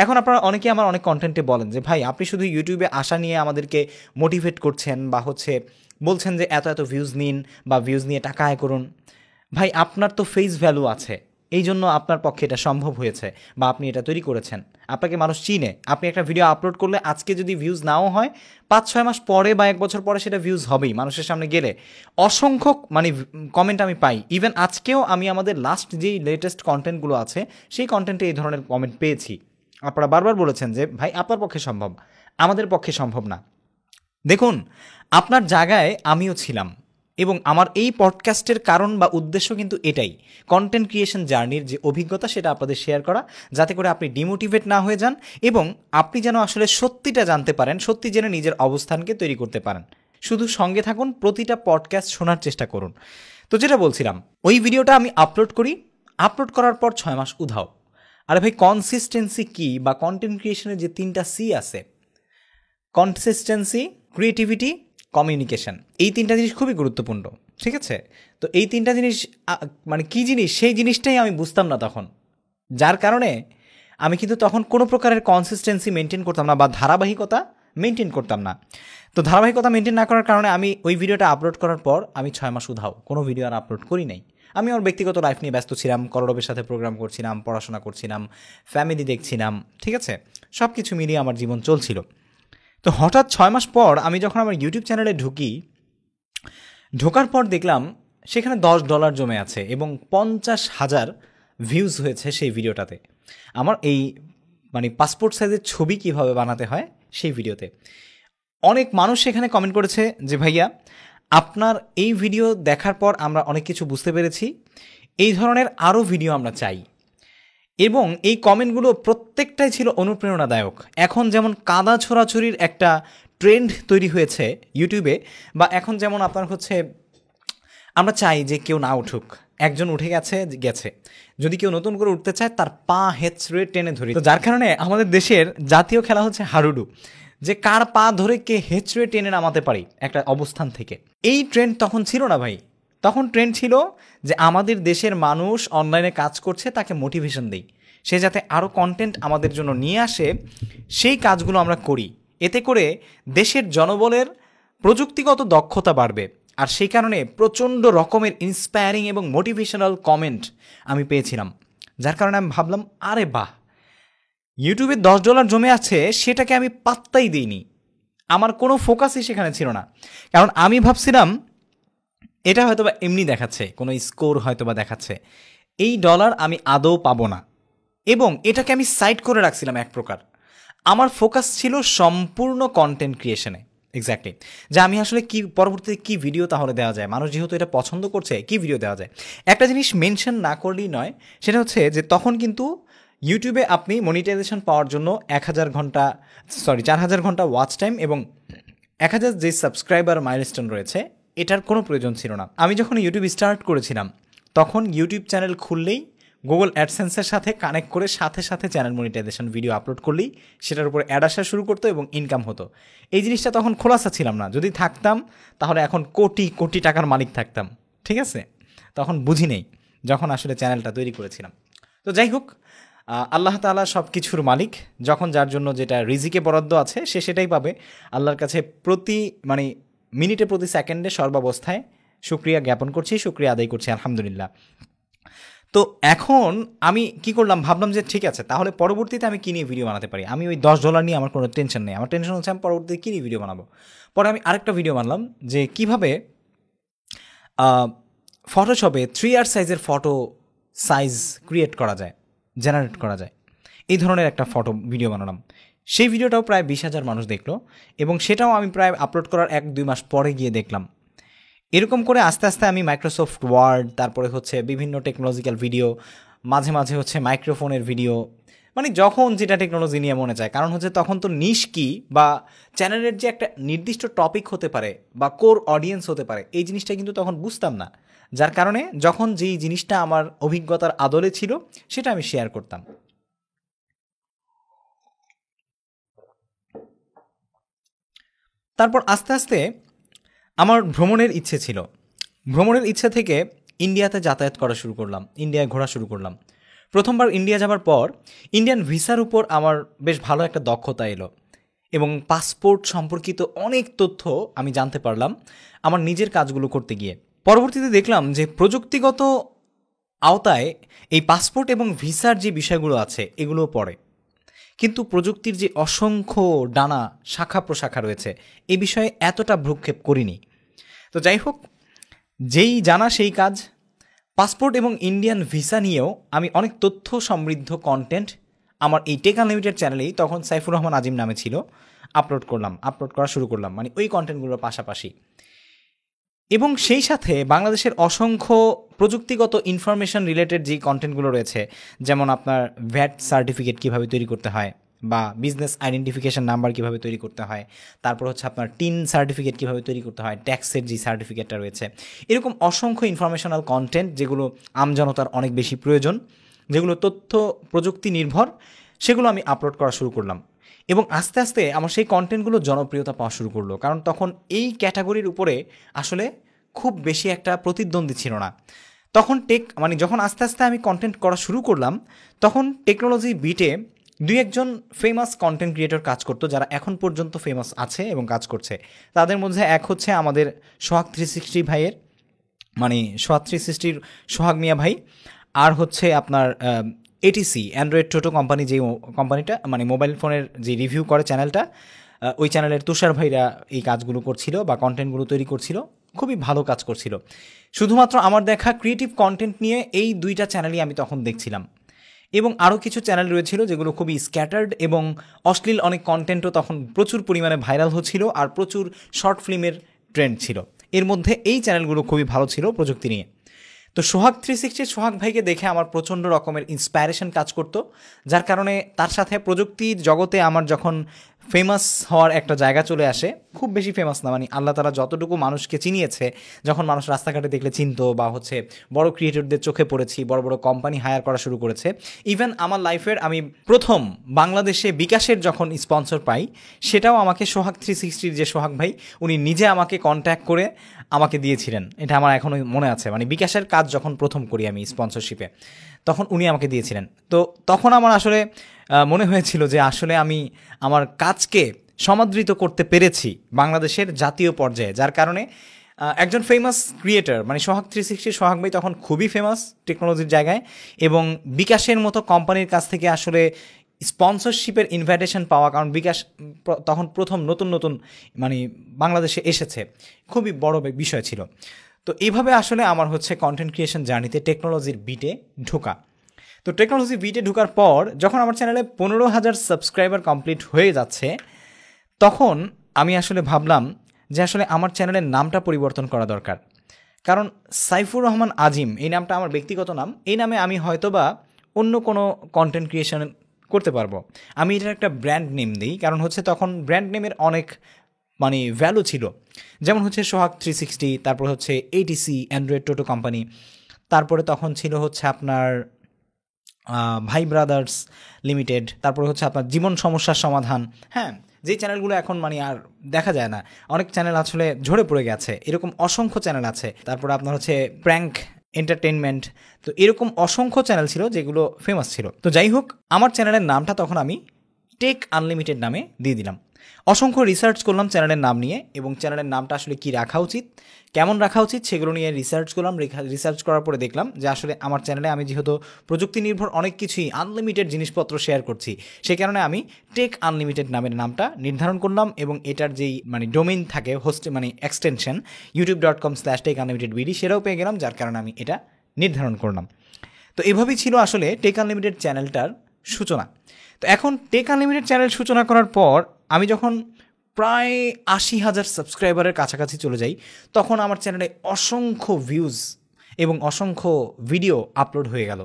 [SPEAKER 1] এখন আপনারা অনেকে আমার অনেক কন্টেন্টে বলেন যে ভাই আপনি শুধু ইউটিউবে আসা নিয়ে আমাদেরকে মোটিভেট করছেন, বা হচ্ছে বলছেন যে এত এত ভিউজ নিন বা ভিউজ নিয়ে টাকা আয় করুন। ভাই আপনার তো ফেস ভ্যালু আছে, এই জন্য আপনার পক্ষে এটা সম্ভব হয়েছে বা আপনি এটা তৈরি করেছেন, আপনাকে মানুষ চিনে। আপনি একটা ভিডিও আপলোড করলে আজকে যদি ভিউজ নাও হয়, 5-6 মাস পরে বা 1 বছর পরে সেটা ভিউজ হবেই। মানুষের সামনে গেলে অসংখ্য কমেন্ট আমি পাই। ইভেন আজকেও আমি আমাদের লাস্ট যেই লেটেস্ট কন্টেন্টগুলো আছে সেই কন্টেন্টে এই ধরনের কমেন্ট পেয়েছি। আপনারা বারবার বলেছেন যে ভাই আপনার পক্ষে সম্ভব, আমাদের পক্ষে সম্ভব না। দেখুন, আপনার জায়গায় আমিও ছিলাম, এবং আমার এই পডকাস্টের কারণ বা উদ্দেশ্য কিন্তু এটাই, কন্টেন্ট ক্রিয়েশন জার্নির যে অভিজ্ঞতা সেটা আপনাদের শেয়ার করা, যাতে করে আপনি ডিমোটিভেট না হয়ে যান এবং আপনি যেন আসলে সত্যিটা জানতে পারেন, সত্যি জেনে নিজের অবস্থানকে তৈরি করতে পারেন। শুধু সঙ্গে থাকুন, প্রতিটা পডকাস্ট শোনার চেষ্টা করুন। তো যেটা বলছিলাম, ওই ভিডিওটা আমি আপলোড করি, আপলোড করার পর 6 মাস উধাও। আরে ভাই, কনসিস্টেন্সি কি বা কন্টেন্ট ক্রিয়েশনের যে 3টা সি আছে, কনসিস্টেন্সি, ক্রিয়েটিভিটি, কমিউনিকেশন, এই 3টা জিনিস খুবই গুরুত্বপূর্ণ, ঠিক আছে। তো এই 3টা জিনিস মানে কী জিনিস, সেই জিনিসটাই আমি বুঝতাম না তখন, যার কারণে আমি কিন্তু তখন কোনো প্রকারের কনসিস্টেন্সি মেনটেন করতাম না বা ধারাবাহিকতা মেনটেন করতাম না। তো ধারাবাহিকতা মেনটেন না করার কারণে আমি ওই ভিডিওটা আপলোড করার পর আমি 6 মাস উধাও, কোনো ভিডিও আর আপলোড করি নাই। আমি আমার ব্যক্তিগত লাইফ নিয়ে ব্যস্ত ছিলাম, করোড়বের সাথে প্রোগ্রাম করছিলাম, পড়াশোনা করছিলাম, ফ্যামিলি দেখছিলাম, ঠিক আছে, সব কিছু মিলিয়ে আমার জীবন চলছিল। তো হঠাৎ 6 মাস পর আমি যখন আমার ইউটিউব চ্যানেলে ঢোকার পর দেখলাম সেখানে $10 জমে আছে এবং 50,000 ভিউজ হয়েছে সেই ভিডিওটাতে, আমার এই মানে পাসপোর্ট সাইজের ছবি কিভাবে বানাতে হয় সেই ভিডিওতে। অনেক মানুষ সেখানে কমেন্ট করেছে যে ভাইয়া আপনার এই ভিডিও দেখার পর আমরা অনেক কিছু বুঝতে পেরেছি, এই ধরনের আরও ভিডিও আমরা চাই। এবং এই কমেন্টগুলো প্রত্যেকটাই ছিল অনুপ্রেরণাদায়ক। এখন যেমন কাদা ছোড়াছড়ির একটা ট্রেন্ড তৈরি হয়েছে ইউটিউবে, বা এখন যেমন আপনার হচ্ছে আমরা চাই যে কেউ না উঠুক, একজন উঠে গেছে, যদি কেউ নতুন করে উঠতে চায় তার পা হেঁচড়ে টেনে ধরি। তো যার কারণে আমাদের দেশের জাতীয় খেলা হচ্ছে হাডুডু, যে কার পা ধরে কে হেঁচড়ে টেনে নামাতে পারি একটা অবস্থান থেকে। এই ট্রেন্ড তখন ছিল না ভাই, তখন ট্রেন্ড ছিল যে আমাদের দেশের মানুষ অনলাইনে কাজ করছে, তাকে মোটিভেশন দেই, সে যাতে আরও কন্টেন্ট আমাদের জন্য নিয়ে আসে, সেই কাজগুলো আমরা করি। এতে করে দেশের জনবলের প্রযুক্তিগত দক্ষতা বাড়বে। আর সেই কারণে প্রচণ্ড রকমের ইন্সপায়ারিং এবং মোটিভেশনাল কমেন্ট আমি পেয়েছিলাম, যার কারণে আমি ভাবলাম আরে বাহ, ইউটিউবে $10 জমে আছে, সেটাকে আমি পাত্তাই দিইনি। আমার কোনো ফোকাসই সেখানে ছিল না, কারণ আমি ভাবছিলাম এটা হয়তোবা এমনি দেখাচ্ছে, কোনো স্কোর হয়তোবা দেখাচ্ছে, এই ডলার আমি আদৌ পাবো না, এবং এটাকে আমি সাইড করে রাখছিলাম এক প্রকার। আমার ফোকাস ছিল সম্পূর্ণ কন্টেন্ট ক্রিয়েশনে, এক্স্যাক্টলি, যে আমি আসলে কি পরবর্তীতে কি ভিডিও তাহলে দেওয়া যায়, মানুষ যেহেতু এটা পছন্দ করছে, কি ভিডিও দেওয়া যায়। একটা জিনিস মেনশন না করলেই নয়, সেটা হচ্ছে যে তখন কিন্তু ইউটিউবে আপনি মনিটাইজেশন পাওয়ার জন্য 4000 ঘন্টা ওয়াচ টাইম এবং 1000 যে সাবস্ক্রাইবার মাইলস্টোন রয়েছে এটার কোনো প্রয়োজন ছিল না। আমি যখন ইউটিউব স্টার্ট করেছিলাম তখন ইউটিউব চ্যানেল খুললেই গুগল অ্যাডসেন্সের সাথে কানেক্ট করে সাথে সাথে চ্যানেল মনিটাইজেশন ভিডিও আপলোড করলেই সেটার উপর অ্যাড আসা শুরু করতো এবং ইনকাম হতো। এই জিনিসটা তখন খোলাসা ছিলাম না, যদি থাকতাম তাহলে এখন কোটি কোটি টাকার মালিক থাকতাম। ঠিক আছে, তখন বুঝি নেই যখন আসলে চ্যানেলটা তৈরি করেছিলাম। তো যাই হোক, আল্লাহ তাআলা সব কিছুর মালিক, যখন যার জন্য যেটা রিজিকে বরাদ্দ আছে সে সেটাই পাবে। আল্লাহর কাছে প্রতি মিনিটে প্রতি সেকেন্ডে সর্বাবস্থায় শুকরিয়া জ্ঞাপন করছি, শুকরিয়া আদায় করছি, আলহামদুলিল্লাহ। তো এখন আমি কি করলাম, ভাবলাম যে ঠিক আছে তাহলে পরবর্তীতে আমি কী নিয়ে ভিডিও বানাতে পারি। আমি ওই $10 নিয়ে আমার কোনো টেনশন নেই, আমার টেনশন হচ্ছে আমি পরবর্তীতে কী নিয়ে ভিডিও বানাবো। পরে আমি আরেকটা ভিডিও বানালাম যে কীভাবে ফটোশপে 3R সাইজের ফটো সাইজ ক্রিয়েট করা যায়, জেনারেট করা যায়, এই ধরনের একটা ফটো ভিডিও বানালাম। সেই ভিডিওটাও প্রায় 20,000 মানুষ দেখলো এবং সেটাও আমি প্রায় আপলোড করার 1-2 মাস পরে গিয়ে দেখলাম। এরকম করে আস্তে আস্তে আমি মাইক্রোসফট ওয়ার্ড, তারপরে হচ্ছে বিভিন্ন টেকনোলজিক্যাল ভিডিও, মাঝে মাঝে হচ্ছে মাইক্রোফোনের ভিডিও, যখন যেটা টেকনোলজি নিয়ে মনে চায়। কারণ হচ্ছে তখন তো নিশ কি বা চ্যানেলের যে একটা নির্দিষ্ট টপিক হতে পারে বা কোর অডিয়েন্স হতে পারে এই জিনিসটা কিন্তু তখন বুঝতাম না, যার কারণে যখন যেই জিনিসটা আমার অভিজ্ঞতার আদলে ছিল সেটা আমি শেয়ার করতাম। তারপর আস্তে আস্তে আমার ভ্রমণের ইচ্ছে ছিল। ভ্রমণের ইচ্ছে থেকে ইন্ডিয়াতে যাতায়াত করা শুরু করলাম, ইন্ডিয়ায় ঘোরা শুরু করলাম। প্রথমবার ইন্ডিয়া যাবার পর ইন্ডিয়ান ভিসার উপর আমার বেশ ভালো একটা দক্ষতা এলো এবং পাসপোর্ট সম্পর্কিত অনেক তথ্য আমি জানতে পারলাম আমার নিজের কাজগুলো করতে গিয়ে। পরবর্তীতে দেখলাম যে প্রযুক্তিগত আওতায় এই পাসপোর্ট এবং ভিসার যে বিষয়গুলো আছে এগুলোও পড়ে, কিন্তু প্রযুক্তির যে অসংখ্য ডানা শাখা প্রশাখা রয়েছে এই বিষয়ে এতটা ভ্রুক্ষেপ করিনি। তো যাই হোক, যেই জানা সেই কাজ। পাসপোর্ট এবং ইন্ডিয়ান ভিসা নিয়েও আমি অনেক তথ্য সমৃদ্ধ কন্টেন্ট আমার এই টেক আনলিমিটেড চ্যানেলেই, তখন সাইফুর রহমান আজিম নামে ছিল, আপলোড করা শুরু করলাম, ওই কন্টেন্টগুলোর পাশাপাশি। এবং সেই সাথে বাংলাদেশের অসংখ্য প্রযুক্তিগত ইনফরমেশন রিলেটেড যে কন্টেন্টগুলো রয়েছে, যেমন আপনার ভ্যাট সার্টিফিকেট কীভাবে তৈরি করতে হয় বা বিজনেস আইডেন্টিফিকেশন নাম্বার কীভাবে তৈরি করতে হয়, তারপর হচ্ছে আপনার টিন সার্টিফিকেট কীভাবে তৈরি করতে হয়, ট্যাক্সের যে সার্টিফিকেটটা রয়েছে, এরকম অসংখ্য ইনফরমেশনাল কন্টেন্ট যেগুলো আমজনতার অনেক বেশি প্রয়োজন, যেগুলো তথ্য প্রযুক্তি নির্ভর, সেগুলো আমি আপলোড করা শুরু করলাম। এবং আস্তে আস্তে আমার সেই কন্টেন্টগুলো জনপ্রিয়তা পাওয়া শুরু করলো, কারণ তখন এই ক্যাটাগরির উপরে আসলে খুব বেশি একটা প্রতিদ্বন্দ্বী ছিল না। তখন যখন আস্তে আস্তে আমি কন্টেন্ট করা শুরু করলাম, তখন টেকনোলজি বিটে 2-1 ফেমাস কন্টেন্ট ক্রিয়েটর কাজ করতো, যারা এখন পর্যন্ত ফেমাস আছে এবং কাজ করছে। তাদের মধ্যে এক হচ্ছে আমাদের সোহাগ 360 ভাইয়ের, সোহাগ 360-র সোহাগ মিয়া ভাই, আর হচ্ছে আপনার এটিসি অ্যান্ড্রয়েড টোটো কোম্পানি, যে কোম্পানিটা মোবাইল ফোনের যে রিভিউ করে চ্যানেলটা, ওই চ্যানেলের তুষার ভাইরা এই কাজগুলো করছিল বা কন্টেন্টগুলো তৈরি করছিল, খুবই ভালো কাজ করছিল। শুধুমাত্র আমার দেখা ক্রিয়েটিভ কন্টেন্ট নিয়ে এই 2টা চ্যানেলই আমি তখন দেখছিলাম। এবং আরও কিছু চ্যানেল রয়েছিল যেগুলো খুবই স্ক্যাটার্ড এবং অশ্লীল অনেক কন্টেন্টও তখন প্রচুর পরিমাণে ভাইরাল হচ্ছিল, আর প্রচুর শর্ট ফিল্মের ট্রেন্ড ছিল। এর মধ্যে এই চ্যানেলগুলো খুবই ভালো ছিল প্রযুক্তি নিয়ে। তো সোহাগ 360 সোহাগ ভাইকে দেখে আমার প্রচণ্ড রকমের ইন্সপায়ারেশন কাজ করতো, যার কারণে তার সাথে প্রযুক্তির জগতে আমার যখন ফেমাস হওয়ার একটা জায়গা চলে আসে, খুব বেশি ফেমাস না, আল্লাহ তাআলা যতটুকু মানুষকে চিনিয়েছে, যখন মানুষ রাস্তাঘাটে দেখলে চিনতো বা হচ্ছে বড় ক্রিয়েটরদের চোখে পড়েছি, বড় বড় কোম্পানি হায়ার করা শুরু করেছে। ইভেন আমার লাইফের আমি প্রথম বাংলাদেশে বিকাশের যখন স্পন্সর পাই, সেটাও আমাকে সোহাগ 360-র যে সোহাগ ভাই, উনি নিজে আমাকে কন্ট্যাক্ট করে আমাকে দিয়েছিলেন। এটা আমার এখনও মনে আছে, বিকাশের কাজ যখন প্রথম করি আমি স্পন্সরশিপে, তখন উনি আমাকে দিয়েছিলেন। তো তখন আমার আসলে মনে হয়েছিল যে আসলে আমি আমার কাজকে সমাদৃত করতে পেরেছি বাংলাদেশের জাতীয় পর্যায়ে, যার কারণে একজন ফেমাস ক্রিয়েটর সোহাগ 360 সোহাগ ভাই তখন খুবই ফেমাস টেকনোলজির জায়গায়, এবং বিকাশের মতো কোম্পানির কাছ থেকে আসলে স্পন্সরশিপের ইনভাইটেশন পাওয়া, কারণ বিকাশ তখন প্রথম নতুন বাংলাদেশে এসেছে, খুবই বড় বিষয় ছিল। তো এইভাবে আসলে আমার হচ্ছে কন্টেন্ট ক্রিয়েশন জার্নিতে টেকনোলজির বিটে ঢোকা। তো টেকনোলজি বিটে ঢোকার পর যখন আমার চ্যানেলে 15,000 সাবস্ক্রাইবার কমপ্লিট হয়ে যাচ্ছে, তখন আমি আসলে ভাবলাম যে আসলে আমার চ্যানেলের নামটা পরিবর্তন করা দরকার। কারণ সাইফুর রহমান আজিম এই নামটা আমার ব্যক্তিগত নাম, এই নামে আমি হয়তোবা অন্য কোনো কন্টেন্ট ক্রিয়েশন করতে পারবো। আমি এটার একটা ব্র্যান্ড নেম দিই, কারণ হচ্ছে তখন ব্র্যান্ড নেমের অনেক মানে ভ্যালু ছিল। যেমন হচ্ছে সোহাগ 360, তারপর হচ্ছে এটিসি অ্যান্ড্রয়েড টোটো কোম্পানি, তারপরে তখন ছিল হচ্ছে আপনার ভাই ব্রাদার্স লিমিটেড, তারপরে হচ্ছে আপনার জীবন সমস্যার সমাধান। হ্যাঁ, যেই চ্যানেলগুলো এখন মানে আর দেখা যায় না, অনেক চ্যানেল আসলে ঝরে পড়ে গেছে, এরকম অসংখ্য চ্যানেল আছে। তারপরে আপনার হচ্ছে প্র্যাঙ্ক এন্টারটেনমেন্ট, তো এরকম অসংখ্য চ্যানেল ছিল যেগুলো ফেমাস ছিল। তো যাই হোক, আমার চ্যানেলের নামটা তখন আমি টেক আনলিমিটেড নামে দিয়ে দিলাম। অসংখ্য রিসার্চ করলাম চ্যানেলের নাম নিয়ে, এবং চ্যানেলের নামটা আসলে কী রাখা উচিত, কেমন রাখা উচিত, সেগুলো নিয়ে রিসার্চ করলাম। রিসার্চ করার পরে দেখলাম যে আসলে আমার চ্যানেলে আমি যেহেতু প্রযুক্তি নির্ভর অনেক কিছুই আনলিমিটেড জিনিসপত্র শেয়ার করছি, সে কারণে আমি টেক আনলিমিটেড নামের নামটা নির্ধারণ করলাম, এবং এটার যেই মানে ডোমেইন থাকে, হোস্ট মানে এক্সটেনশন youtube.com/techaunlimitedbd সেটাও পেয়ে গেলাম, যার কারণে আমি এটা নির্ধারণ করলাম। তো এভাবেই ছিল আসলে টেক আনলিমিটেড চ্যানেলটার সূচনা। তো এখন টেক আনলিমিটেড চ্যানেল সূচনা করার পর আমি যখন প্রায় 80,000 সাবস্ক্রাইবারের কাছাকাছি চলে যাই, তখন আমার চ্যানেলে অসংখ্য ভিউজ এবং অসংখ্য ভিডিও আপলোড হয়ে গেল।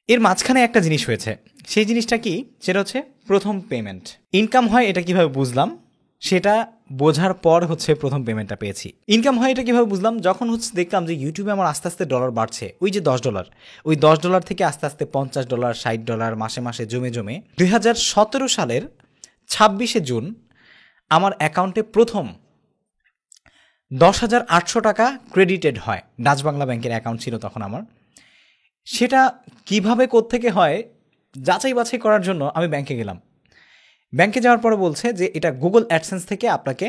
[SPEAKER 1] এর মাঝখানে একটা জিনিস হয়েছে, সেই জিনিসটা কি, সেটা হচ্ছে প্রথম পেমেন্ট। ইনকাম হয় এটা কিভাবে বুঝলাম, সেটা বোঝার পর হচ্ছে প্রথম পেমেন্টটা পেয়েছি। ইনকাম হয় এটা কীভাবে বুঝলাম, যখন হচ্ছে দেখলাম যে ইউটিউবে আমার আস্তে আস্তে ডলার বাড়ছে, ওই যে $10, ওই $10 থেকে আস্তে আস্তে $50, $60 মাসে মাসে জমে জমে 2017 সালের 26শে জুন আমার অ্যাকাউন্টে প্রথম 10,800 টাকা ক্রেডিটেড হয়। ডাচ বাংলা ব্যাংকের অ্যাকাউন্ট ছিল তখন আমার। সেটা কিভাবে কোত্থেকে হয় যাচাই বাছাই করার জন্য আমি ব্যাংকে গেলাম। ব্যাংকে যাওয়ার পরে বলছে যে এটা গুগল অ্যাডসেন্স থেকে আপনাকে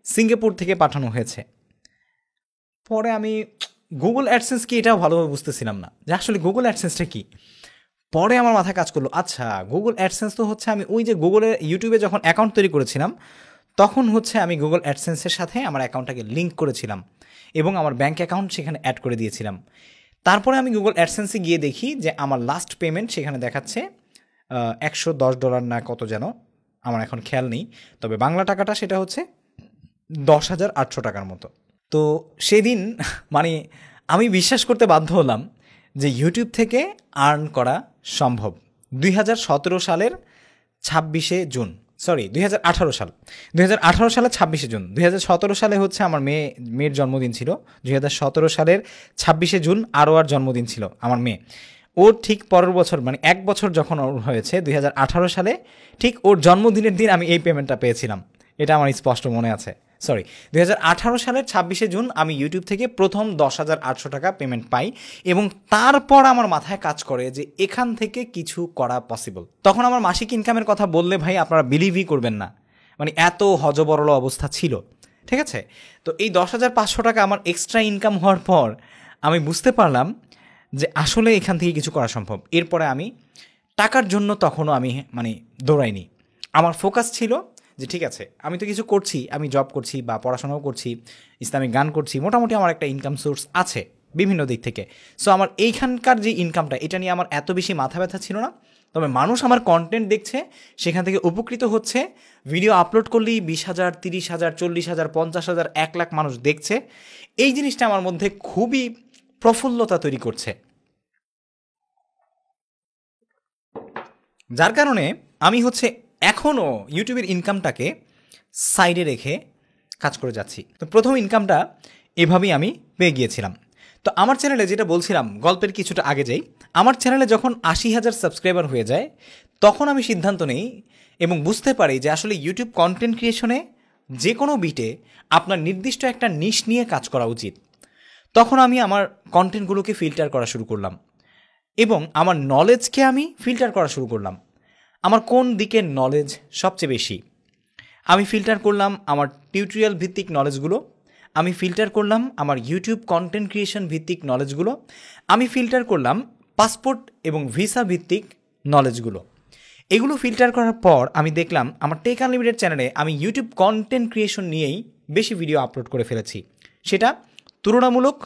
[SPEAKER 1] সিঙ্গাপুর থেকে পাঠানো হয়েছে। পরে আমি গুগল অ্যাডসেন্স কি এটাও ভালোভাবে বুঝতেছিলাম না যে আসলে গুগল অ্যাডসেন্সটা কি। পরে আমার মাথায় কাজ করলো, আচ্ছা গুগল অ্যাডসেন্স তো হচ্ছে আমি ওই যে গুগলের ইউটিউবে যখন অ্যাকাউন্ট তৈরি করেছিলাম, তখন হচ্ছে আমি গুগল অ্যাডসেন্সের সাথে আমার অ্যাকাউন্টটাকে লিঙ্ক করেছিলাম এবং আমার ব্যাঙ্ক অ্যাকাউন্ট সেখানে অ্যাড করে দিয়েছিলাম। তারপরে আমি গুগল অ্যাডসেন্সে গিয়ে দেখি যে আমার লাস্ট পেমেন্ট সেখানে দেখাচ্ছে $110 না কত যেন, আমার এখন খেয়াল নেই, তবে বাংলা টাকাটা সেটা হচ্ছে 10,800 টাকার মতো। তো সেদিন মানে আমি বিশ্বাস করতে বাধ্য হলাম যে ইউটিউব থেকে আর্ন করা সম্ভব। 2017 সালের 26শে জুন, সরি 2018 সাল, 2018 সালের 26শে জুন, 2017 সালে হচ্ছে আমার মেয়ের জন্মদিন ছিল। 2017 সালের 26শে জুন আরোয়ার জন্মদিন ছিল আমার মেয়ে। ওর ঠিক পরের বছর মানে 1 বছর যখন ওর হয়েছে 2018 সালে, ঠিক ওর জন্মদিনের দিন আমি এই পেমেন্টটা পেয়েছিলাম। এটা আমার স্পষ্ট মনে আছে। সরি, 2018 সালের 26শে জুন আমি ইউটিউব থেকে প্রথম 10,800 টাকা পেমেন্ট পাই, এবং তারপর আমার মাথায় কাজ করে যে এখান থেকে কিছু করা পসিবল। তখন আমার মাসিক ইনকামের কথা বললে ভাই আপনারা বিলিভই করবেন না, মানে এত হজবরল অবস্থা ছিল। ঠিক আছে, তো এই 10,500 টাকা আমার এক্সট্রা ইনকাম হওয়ার পর আমি বুঝতে পারলাম যে আসলে এখান থেকে কিছু করা সম্ভব। এরপরে আমি টাকার জন্য তখনও আমি মানে দৌড়াইনি। আমার ফোকাস ছিল যে ঠিক আছে আমি তো কিছু করছি, আমি জব করছি বা পড়াশোনাও করছি, ইসলামিক গান করছি, মোটামুটি আমার একটা ইনকাম সোর্স আছে বিভিন্ন দিক থেকে। সো আমার এইখানকার যে ইনকামটা, এটা নিয়ে আমার এত বেশি মাথা ব্যথা ছিল না। তবে মানুষ আমার কন্টেন্ট দেখছে, সেখান থেকে উপকৃত হচ্ছে। ভিডিও আপলোড করলেই 20,000, 30,000, 40,000, 50,000, 1 লাখ মানুষ দেখছে। এই জিনিসটা আমার মধ্যে খুবই প্রফুল্লতা তৈরি করছে, যার কারণে আমি হচ্ছে এখনও ইউটিউবের ইনকামটাকে সাইডে রেখে কাজ করে যাচ্ছি। তো প্রথম ইনকামটা এভাবেই আমি পেয়ে গিয়েছিলাম। তো আমার চ্যানেলে যেটা বলছিলাম, গল্পের কিছুটা আগে যাই, আমার চ্যানেলে যখন 80,000 সাবস্ক্রাইবার হয়ে যায়, তখন আমি সিদ্ধান্ত নেই এবং বুঝতে পারি যে আসলে ইউটিউব কন্টেন্ট ক্রিয়েশনে যে কোনো বিটে আপনার নির্দিষ্ট একটা নিশ নিয়ে কাজ করা উচিত। তখন আমি আমার কন্টেন্টগুলোকে ফিল্টার করা শুরু করলাম এবং আমার নলেজকে আমি ফিল্টার করা শুরু করলাম। আমার কোন দিকের নলেজ সবচেয়ে বেশি, আমি ফিল্টার করলাম আমার টিউটোরিয়াল ভিত্তিক নলেজগুলো, আমি ফিল্টার করলাম আমার ইউটিউব কন্টেন্ট ক্রিয়েশন ভিত্তিক নলেজগুলো, আমি ফিল্টার করলাম পাসপোর্ট এবং ভিসা ভিত্তিক নলেজগুলো। এগুলো ফিল্টার করার পর আমি দেখলাম আমার টেক আনলিমিটেড চ্যানেলে আমি ইউটিউব কন্টেন্ট ক্রিয়েশন নিয়েই বেশি ভিডিও আপলোড করে ফেলেছি। সেটা তুলনামূলক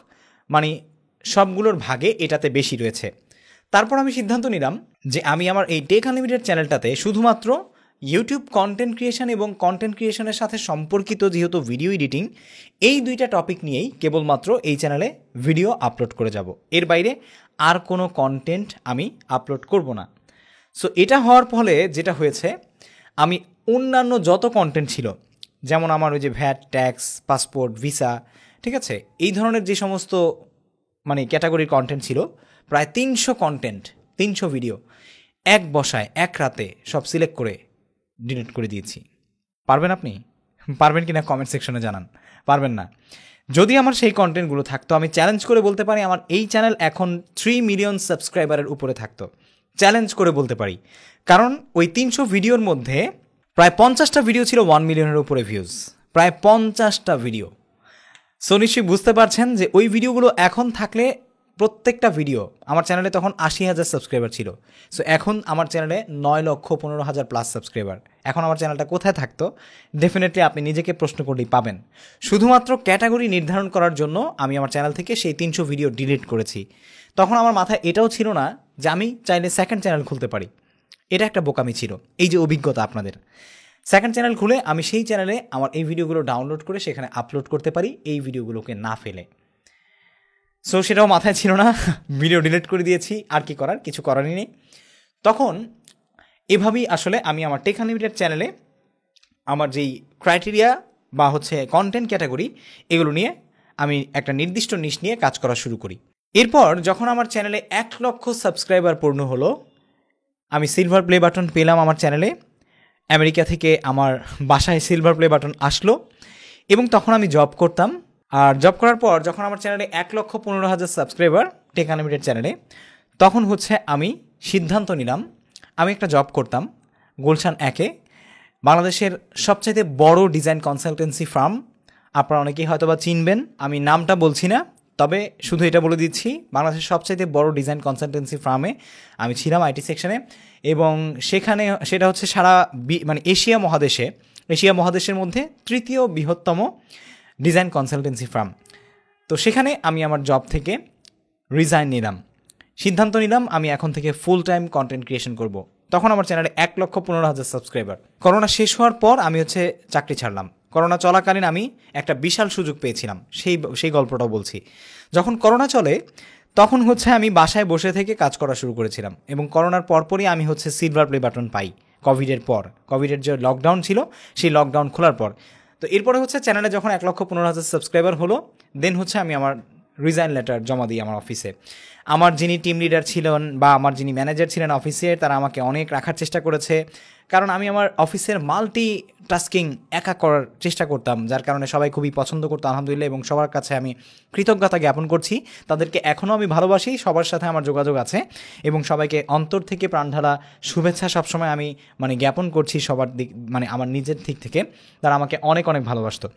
[SPEAKER 1] মানে সবগুলোর ভাগে এটাতে বেশি রয়েছে। তারপর আমি সিদ্ধান্ত নিলাম যে আমি আমার এই টেক আনলিমিটেড চ্যানেলটাতে শুধুমাত্র ইউটিউব কন্টেন্ট ক্রিয়েশন এবং কন্টেন্ট ক্রিয়েশনের সাথে সম্পর্কিত যেহেতু ভিডিও এডিটিং, এই দুইটা টপিক নিয়েই কেবলমাত্র এই চ্যানেলে ভিডিও আপলোড করে যাব। এর বাইরে আর কোনো কন্টেন্ট আমি আপলোড করব না। সো এটা হওয়ার ফলে যেটা হয়েছে, আমি অন্যান্য যত কন্টেন্ট ছিল, যেমন আমার ওই যে ভ্যাট, ট্যাক্স, পাসপোর্ট, ভিসা, ঠিক আছে, এই ধরনের যে সমস্ত মানে ক্যাটাগরির কন্টেন্ট ছিল, প্রায় 300 ভিডিও এক বসায় এক রাতে সব সিলেক্ট করে ডিলিট করে দিয়েছি। পারবেন আপনি? পারবেন কি না কমেন্ট সেকশনে জানান। পারবেন না। যদি আমার সেই কন্টেন্টগুলো থাকতো, আমি চ্যালেঞ্জ করে বলতে পারি আমার এই চ্যানেল এখন 3 মিলিয়ন সাবস্ক্রাইবারের উপরে থাকতো। চ্যালেঞ্জ করে বলতে পারি, কারণ ওই 300 ভিডিওর মধ্যে প্রায় 50টা ভিডিও ছিল 1 মিলিয়নের উপরে ভিউজ, প্রায় 50টা ভিডিও। সো নিশ্চয়ই বুঝতে পারছেন যে ওই ভিডিওগুলো এখন থাকলে, প্রত্যেকটা ভিডিও, আমার চ্যানেলে তখন 80,000 সাবস্ক্রাইবার ছিল। সো এখন আমার চ্যানেলে 9,15,000 প্লাস সাবস্ক্রাইবার। এখন আমার চ্যানেলটা কোথায় থাকতো? ডেফিনেটলি আপনি নিজেকে প্রশ্ন করলেই পাবেন। শুধুমাত্র ক্যাটাগরি নির্ধারণ করার জন্য আমি আমার চ্যানেল থেকে সেই 300 ভিডিও ডিলিট করেছি। তখন আমার মাথায় এটাও ছিল না যে আমি চাইলে সেকেন্ড চ্যানেল খুলতে পারি। এটা একটা বোকামি ছিল। এই যে অভিজ্ঞতা আপনাদের, সেকেন্ড চ্যানেল খুলে আমি সেই চ্যানেলে আমার এই ভিডিওগুলো ডাউনলোড করে সেখানে আপলোড করতে পারি, এই ভিডিওগুলোকে না ফেলে। সো সেটাও মাথায় ছিল না, ভিডিও ডিলিট করে দিয়েছি। আর কি করার, কিছু করারই নেই। তখন এভাবেই আসলে আমি আমার টেক আনলিমিটেড চ্যানেলে আমার যেই ক্রাইটেরিয়া বা হচ্ছে কন্টেন্ট ক্যাটাগরি, এগুলো নিয়ে আমি একটা নির্দিষ্ট নিশ নিয়ে কাজ করা শুরু করি। এরপর যখন আমার চ্যানেলে 1 লক্ষ সাবস্ক্রাইবার পূর্ণ হলো, আমি সিলভার প্লে বাটন পেলাম আমার চ্যানেলে। আমেরিকা থেকে আমার বাসায় সিলভার প্লে বাটন আসলো এবং তখন আমি জব করতাম। আর জব করার পর যখন আমার চ্যানেলে 1,15,000 সাবস্ক্রাইবার টেক আনলিমিটেড চ্যানেলে, তখন হচ্ছে আমি সিদ্ধান্ত নিলাম, আমি একটা জব করতাম গুলশান 1-এ, বাংলাদেশের সবচাইতে বড় ডিজাইন কনসালটেন্সি ফার্ম। আপনারা অনেকেই হয়তো বা চিনবেন, আমি নামটা বলছি না, তবে শুধু এটা বলে দিচ্ছি, বাংলাদেশের সবচাইতে বড় ডিজাইন কনসালটেন্সি ফার্মে আমি ছিলাম আইটি সেকশনে। এবং সেখানে সেটা হচ্ছে সারা মানে এশিয়া মহাদেশের মধ্যে 3য় বৃহত্তম ডিজাইন কনসালটেন্সি ফার্ম। তো সেখানে আমি আমার জব থেকে রিজাইন নিলাম, সিদ্ধান্ত নিলাম আমি এখন থেকে ফুল টাইম কন্টেন্ট ক্রিয়েশন করব। তখন আমার চ্যানেলে 1,15,000 সাবস্ক্রাইবার। করোনা শেষ হওয়ার পর আমি হচ্ছে চাকরি ছাড়লাম। করোনা চলাকালীন আমি একটা বিশাল সুযোগ পেয়েছিলাম, সেই গল্পটাও বলছি। যখন করোনা চলে তখন হচ্ছে আমি বাসায় বসে থেকে কাজ করা শুরু করেছিলাম, এবং করোনার পরপরই আমি হচ্ছে সিলভার প্লে বাটন পাই। কোভিডের যে লকডাউন ছিল, সেই লকডাউন খোলার পর। তো এরপরে হচ্ছে চ্যানেলে যখন 1,15,000 সাবস্ক্রাইবার হলো, দেন হচ্ছে আমি আমার রিজাইন লেটার জমা দিই আমার অফিসে। আমার যিনি টিম লিডার ছিলেন বা আমার যিনি ম্যানেজার ছিলেন অফিসের, তারা আমাকে অনেক রাখার চেষ্টা করেছে, কারণ আমি আমার অফিসের মাল্টি টাস্কিং একা করার চেষ্টা করতাম, যার কারণে সবাই খুবই পছন্দ করতো আলহামদুলিল্লাহ। এবং সবার কাছে আমি কৃতজ্ঞতা জ্ঞাপন করছি, তাদেরকে এখনও আমি ভালোবাসি, সবার সাথে আমার যোগাযোগ আছে এবং সবাইকে অন্তর থেকে প্রাণঢালা শুভেচ্ছা সবসময় আমি মানে জ্ঞাপন করছি সবার দিক, মানে আমার নিজের দিক থেকে তারা আমাকে অনেক অনেক ভালোবাসতো।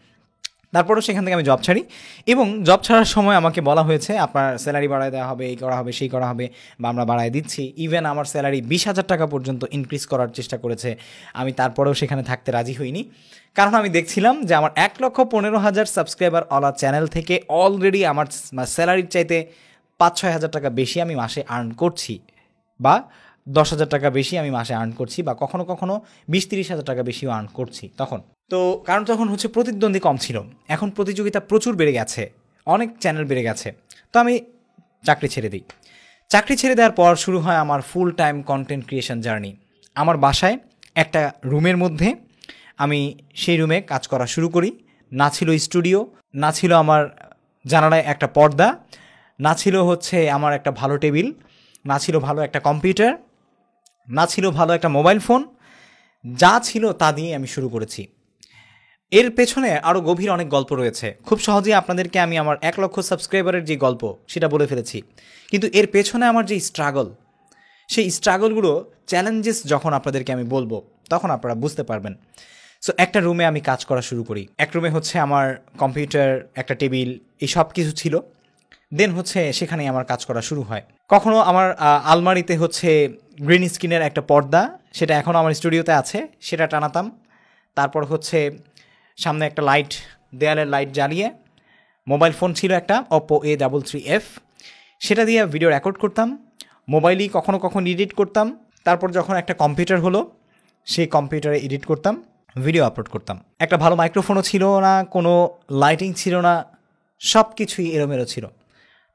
[SPEAKER 1] তারপরেও সেখান থেকে আমি জব ছাড়ি, এবং জব ছাড়ার সময় আমাকে বলা হয়েছে আপনার স্যালারি বাড়ায় দেওয়া হবে, এই করা হবে, সেই করা হবে, বা আমরা বাড়ায় দিচ্ছি। ইভেন আমার স্যালারি 20,000 টাকা পর্যন্ত ইনক্রিজ করার চেষ্টা করেছে। আমি তারপরেও সেখানে থাকতে রাজি হইনি, কারণ আমি দেখছিলাম যে আমার 1,15,000 সাবস্ক্রাইবার ওয়ালা চ্যানেল থেকে অলরেডি আমার স্যালারির চাইতে 5-6 হাজার টাকা বেশি আমি মাসে আর্ন করছি, বা 10,000 টাকা বেশি আমি মাসে আর্ন করছি, বা কখনো কখনো 20-30 হাজার টাকা বেশিও আর্ন করছি তখন। তো কারণ তখন হচ্ছে প্রতিদ্বন্দ্বী কম ছিল, এখন প্রতিযোগিতা প্রচুর বেড়ে গেছে, অনেক চ্যানেল বেড়ে গেছে। তো আমি চাকরি ছেড়ে দিই। চাকরি ছেড়ে দেওয়ার পর শুরু হয় আমার full time content creation journey. আমার বাসায় একটা রুমের মধ্যে আমি সেই রুমে কাজ করা শুরু করি। না ছিল স্টুডিও, না ছিল আমার জানালায় একটা পর্দা, না ছিল হচ্ছে আমার একটা ভালো টেবিল, না ছিল ভালো একটা কম্পিউটার, না ছিল ভালো একটা মোবাইল ফোন। যা ছিল তা দিয়ে আমি শুরু করেছি। এর পেছনে আরও গভীর অনেক গল্প রয়েছে। খুব সহজেই আপনাদেরকে আমি আমার 1 লক্ষ সাবস্ক্রাইবারের যে গল্প সেটা বলে ফেলেছি, কিন্তু এর পেছনে আমার যে স্ট্রাগল, সেই স্ট্রাগলগুলো, চ্যালেঞ্জেস যখন আপনাদেরকে আমি বলবো তখন আপনারা বুঝতে পারবেন। সো একটা রুমে আমি কাজ করা শুরু করি। এক রুমে হচ্ছে আমার কম্পিউটার, একটা টেবিল, এই সব কিছু ছিল। দেন হচ্ছে সেখানেই আমার কাজ করা শুরু হয়। কখনো আমার আলমারিতে হচ্ছে গ্রিন স্ক্রিনের একটা পর্দা, সেটা এখনও আমার স্টুডিওতে আছে, সেটা টানাতাম। তারপর হচ্ছে সামনে একটা লাইট, দেয়ালের লাইট জ্বালিয়ে, মোবাইল ফোন ছিল একটা Oppo A33F, সেটা দিয়ে ভিডিও রেকর্ড করতাম। মোবাইলই কখনো কখনো এডিট করতাম। তারপর যখন একটা কম্পিউটার হলো, সেই কম্পিউটারে এডিট করতাম, ভিডিও আপলোড করতাম। একটা ভালো মাইক্রোফোনও ছিল না, কোনো লাইটিং ছিল না, সব কিছুই এলোমেলো ছিল।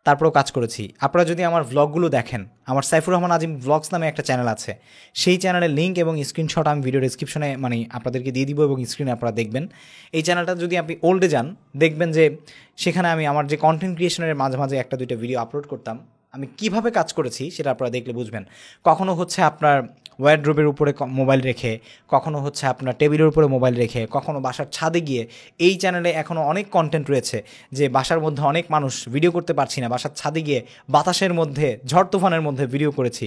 [SPEAKER 1] তারপরেও কাজ করেছি। আপনারা যদি আমার ভ্লগগুলো দেখেন, আমার সাইফুর রহমান আজিম ভ্লগস নামে একটা চ্যানেল আছে, সেই চ্যানেলের লিঙ্ক এবং স্ক্রিনশট আমি ভিডিও ডিসক্রিপশনে আপনাদেরকে দিয়ে দিব এবং স্ক্রিনে আপনারা দেখবেন। এই চ্যানেলটা যদি আপনি ওল্ডে যান, দেখবেন যে সেখানে আমি আমার যে কন্টেন্ট ক্রিয়েশনের মাঝে মাঝে একটা দুইটা ভিডিও আপলোড করতাম, আমি কিভাবে কাজ করেছি সেটা আপনারা দেখলে বুঝবেন। কখনো হচ্ছে আপনার ওয়ারড্রোবের উপরে মোবাইল রেখে, কখনো হচ্ছে আপনার টেবিলের উপরে মোবাইল রেখে, কখনো বাসার ছাদে গিয়ে। এই চ্যানেলে এখনও অনেক কন্টেন্ট রয়েছে যে বাসার মধ্যে অনেক মানুষ ভিডিও করতে পারছি না, বাসার ছাদে গিয়ে বাতাসের মধ্যে, ঝড় তুফানের মধ্যে ভিডিও করেছি,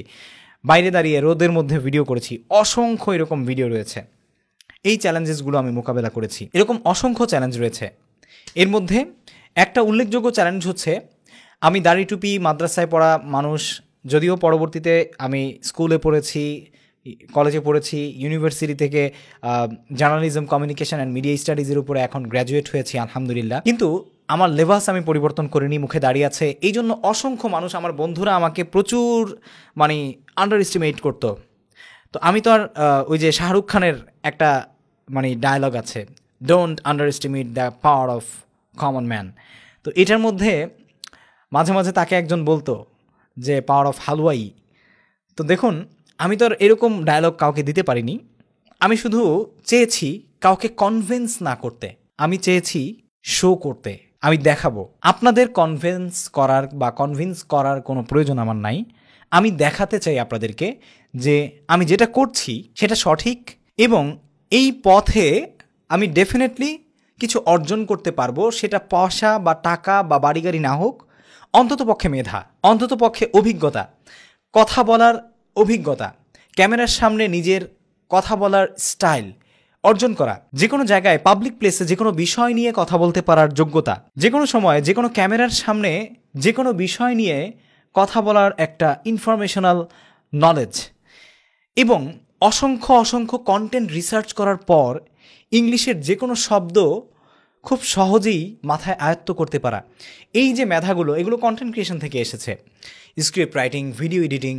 [SPEAKER 1] বাইরে দাঁড়িয়ে রোদের মধ্যে ভিডিও করেছি। অসংখ্য এরকম ভিডিও রয়েছে। এই চ্যালেঞ্জেসগুলো আমি মোকাবেলা করেছি। এরকম অসংখ্য চ্যালেঞ্জ রয়েছে। এর মধ্যে একটা উল্লেখযোগ্য চ্যালেঞ্জ হচ্ছে, আমি দাড়ি টুপি মাদ্রাসায় পড়া মানুষ, যদিও পরবর্তীতে আমি স্কুলে পড়েছি, কলেজে পড়েছি, ইউনিভার্সিটি থেকে জার্নালিজম, কমিউনিকেশন অ্যান্ড মিডিয়া স্টাডিজের উপরে এখন গ্র্যাজুয়েট হয়েছি আলহামদুলিল্লাহ। কিন্তু আমার লেবাস আমি পরিবর্তন করিনি, মুখে দাঁড়িয়ে আছে। এই জন্য অসংখ্য মানুষ, আমার বন্ধুরা আমাকে প্রচুর আন্ডার এস্টিমেট করতো। তো আমি তো আর ওই যে শাহরুখ খানের একটা ডায়লগ আছে, don't under estimate the power of common man. তো এটার মধ্যে মাঝে মাঝে তাকে একজন বলতো যে পাওয়ার অফ হালুয়াই। তো দেখুন, আমি তো আর এরকম ডায়লগ কাউকে দিতে পারিনি। আমি শুধু চেয়েছি কাউকে কনভিন্স না করতে, আমি চেয়েছি শো করতে, আমি দেখাবো। আপনাদের কনভিন্স করার কোনো প্রয়োজন আমার নাই। আমি দেখাতে চাই আপনাদেরকে যে আমি যেটা করছি সেটা সঠিক, এবং এই পথে আমি ডেফিনেটলি কিছু অর্জন করতে পারবো। সেটা পয়সা বা টাকা বা বাড়ি গাড়ি না হোক, অন্ততপক্ষে মেধা, অন্ততপক্ষে অভিজ্ঞতা, কথা বলার অভিজ্ঞতা, ক্যামেরার সামনে নিজের কথা বলার স্টাইল অর্জন করা, যে কোনো জায়গায় পাবলিক প্লেসে যে কোনো বিষয় নিয়ে কথা বলতে পারার যোগ্যতা, যে কোনো সময় যে কোনো ক্যামেরার সামনে যে কোনো বিষয় নিয়ে কথা বলার একটা ইনফরমেশনাল নলেজ, এবং অসংখ্য অসংখ্য কন্টেন্ট রিসার্চ করার পর ইংলিশের যে কোনো শব্দ খুব সহজেই মাথায় আয়ত্ত করতে পারা। এই যে মেধাগুলো, এগুলো কন্টেন্ট ক্রিয়েশন থেকে এসেছে। স্ক্রিপ্ট রাইটিং, ভিডিও এডিটিং,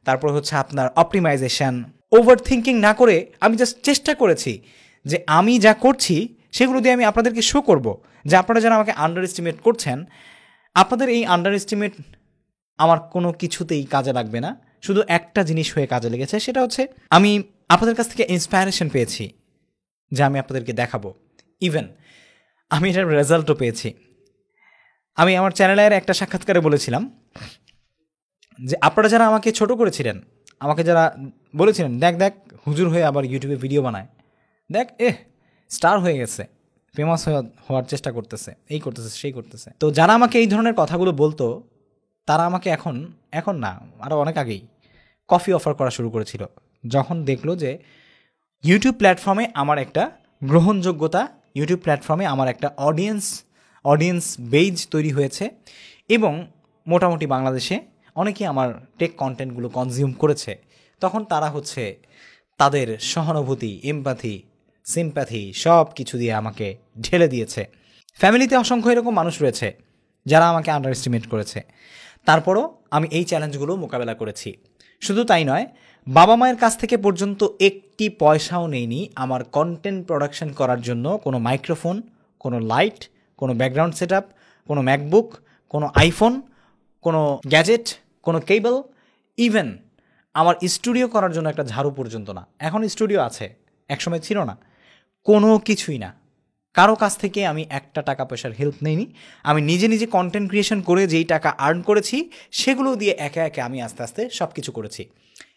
[SPEAKER 1] তারপর হচ্ছে আপনার অপটিমাইজেশন। ওভার থিঙ্কিং না করে আমি জাস্ট চেষ্টা করেছি যে আমি যা করছি সেগুলো দিয়ে আমি আপনাদেরকে শো করব যে আপনারা যারা আমাকে আন্ডার এস্টিমেট করছেন, আপনাদের এই আন্ডার এস্টিমেট আমার কোনো কিছুতেই কাজে লাগবে না। শুধু একটা জিনিস হয়ে কাজে লেগেছে, সেটা হচ্ছে আমি আপনাদের কাছ থেকে ইন্সপায়ারেশন পেয়েছি যা আমি আপনাদেরকে দেখাবো। ইভেন আমি এটার রেজাল্টও পেয়েছি। আমি আমার চ্যানেলের একটা সাক্ষাৎকারে বলেছিলাম যে আপনারা যারা আমাকে ছোট করেছিলেন, আমাকে যারা বলেছিলেন দেখ দেখ হুজুর হয়ে আবার ইউটিউবে ভিডিও বানায়, দেখ স্টার হয়ে গেছে, ফেমাস হওয়ার চেষ্টা করতেছে, এই করতেছে সেই করতেছে। তো যারা আমাকে এই ধরনের কথাগুলো বলতো, তারা আমাকে এখন না, আরও অনেক আগেই কফি অফার করা শুরু করেছিল, যখন দেখলো যে ইউটিউব প্ল্যাটফর্মে আমার একটা গ্রহণযোগ্যতা, ইউটিউব প্ল্যাটফর্মে আমার একটা অডিয়েন্স বেজ তৈরি হয়েছে, এবং মোটামুটি বাংলাদেশে অনেকেই আমার টেক কন্টেন্টগুলো কনজিউম করেছে। তখন তারা হচ্ছে তাদের সহানুভূতি, এমপ্যাথি, সিম্প্যাথি সব কিছু দিয়ে আমাকে ঢেলে দিয়েছে। ফ্যামিলিতে অসংখ্য এরকম মানুষ রয়েছে যারা আমাকে আন্ডার এস্টিমেট করেছে। তারপরও আমি এই চ্যালেঞ্জগুলো মোকাবেলা করেছি। শুধু তাই নয়, বাবা মায়ের কাছ থেকে পর্যন্ত একটি পয়সাও নেইনি আমার কন্টেন্ট প্রোডাকশন করার জন্য। কোনো মাইক্রোফোন, কোনো লাইট, কোনো ব্যাকগ্রাউন্ড সেট আপ, কোনো ম্যাকবুক, কোনো আইফোন, কোনো গ্যাজেট, কোনো কেবল, ইভেন আমার স্টুডিও করার জন্য একটা ঝাড়ু পর্যন্ত না। এখন স্টুডিও আছে, একসময় ছিল না। কোনো কিছুই না, কারো কাছ থেকে আমি একটা টাকা পয়সার হেল্প নেইনি। আমি নিজে নিজে কন্টেন্ট ক্রিয়েশন করে যেই টাকা আর্ন করেছি সেগুলো দিয়ে একে একে আমি আস্তে আস্তে সব কিছু করেছি।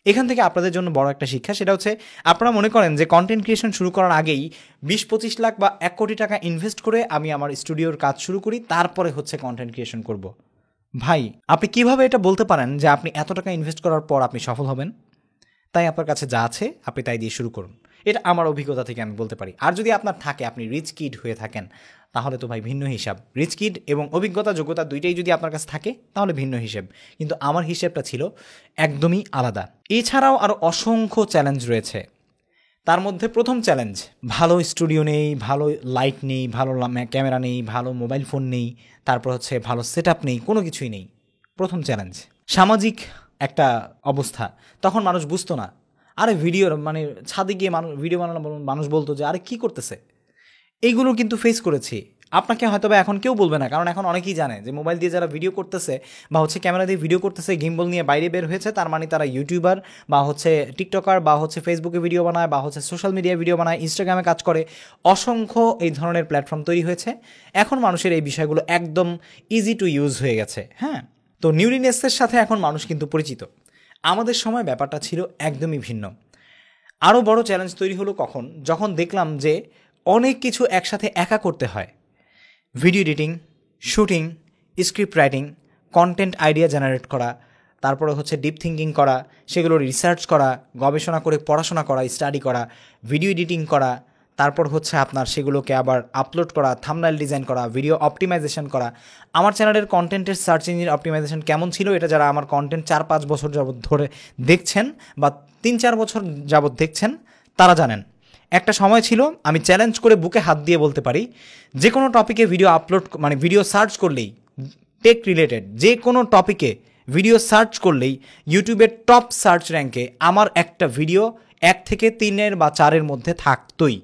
[SPEAKER 1] এখান থেকে আপনাদের জন্য বড় একটা শিক্ষা, সেটা হচ্ছে আপনারা মনে করেন যে কন্টেন্ট ক্রিয়েশন শুরু করার আগেই 20-25 লাখ বা 1 কোটি টাকা ইনভেস্ট করে আমি আমার স্টুডিওর কাজ শুরু করি, তারপরে হচ্ছে কন্টেন্ট ক্রিয়েশন করব। ভাই, আপনি কিভাবে এটা বলতে পারেন যে আপনি এত টাকা ইনভেস্ট করার পর আপনি সফল হবেন? তাই আপনার কাছে যা আছে আপনি তাই দিয়ে শুরু করুন। এটা আমার অভিজ্ঞতা থেকে আমি বলতে পারি। আর যদি আপনার থাকে, আপনি রিচ কিড হয়ে থাকেন, তাহলে তো ভাই ভিন্ন হিসাব। রিচ কিড এবং অভিজ্ঞতা, যোগ্যতা দুইটাই যদি আপনার কাছে থাকে তাহলে ভিন্ন হিসেব, কিন্তু আমার হিসেবটা ছিল একদমই আলাদা। এছাড়াও আরও অসংখ্য চ্যালেঞ্জ রয়েছে। তার মধ্যে প্রথম চ্যালেঞ্জ, ভালো স্টুডিও নেই, ভালো লাইট নেই, ভালো ক্যামেরা নেই, ভালো মোবাইল ফোন নেই, তারপর হচ্ছে ভালো সেট আপ নেই, কোনো কিছুই নেই। প্রথম চ্যালেঞ্জ। সামাজিক একটা অবস্থা, তখন মানুষ বুঝতো না। আরে ভিডিওর ছাদে গিয়ে ভিডিও বানানো মানুষ বলতো যে আরে কি করতেছে। এইগুলো কিন্তু ফেস করেছি। আপনাকে হয়তো বা এখন কেউ বলবে না, কারণ এখন অনেকেই জানে যে মোবাইল দিয়ে যারা ভিডিও করতেছে বা হচ্ছে ক্যামেরা দিয়ে ভিডিও করতেছে, গিম্বল নিয়ে বাইরে বের হয়েছে, তার মানে তারা ইউটিউবার বা হচ্ছে টিকটকার বা হচ্ছে ফেসবুকে ভিডিও বানায় বা হচ্ছে সোশ্যাল মিডিয়ায় ভিডিও বানায়, ইনস্টাগ্রামে কাজ করে। অসংখ্য এই ধরনের প্ল্যাটফর্ম তৈরি হয়েছে। এখন মানুষের এই বিষয়গুলো একদম ইজি টু ইউজ হয়ে গেছে। হ্যাঁ, তো নিউরিনেসের সাথে এখন মানুষ কিন্তু পরিচিত। আমাদের সময় ব্যাপারটা ছিল একদমই ভিন্ন। আরও বড় চ্যালেঞ্জ তৈরি হলো কখন, যখন দেখলাম যে অনেক কিছু একসাথে একা করতে হয়। Video editing, shooting, script writing, content idea generate করা, তারপরে হচ্ছে ডিপ থিঙ্কিং করা, সেগুলো রিসার্চ করা, গবেষণা করে পড়াশোনা করা, স্টাডি করা, ভিডিও এডিটিং করা, তারপর হচ্ছে আপনার সেগুলোকে আবার আপলোড করা, থাম্বনেল ডিজাইন করা, ভিডিও অপটিমাইজেশন করা। আমার চ্যানেলের কন্টেন্টের সার্চ ইঞ্জিন অপটিমাইজেশন কেমন ছিল, এটা যারা আমার কন্টেন্ট 4-5 বছর যাবৎ ধরে দেখছেন বা 3-4 বছর যাবৎ দেখছেন তারা জানেন। একটা সময় ছিল আমি চ্যালেঞ্জ করে বুকে হাত দিয়ে বলতে পারি, যে কোনো টপিকে ভিডিও আপলোড মানে ভিডিও সার্চ করলেই, টেক রিলেটেড যে কোনো টপিকে ভিডিও সার্চ করলেই ইউটিউবের টপ সার্চ র্যাঙ্কে আমার একটা ভিডিও 1 থেকে 3 বা 4 মধ্যে থাকতোই।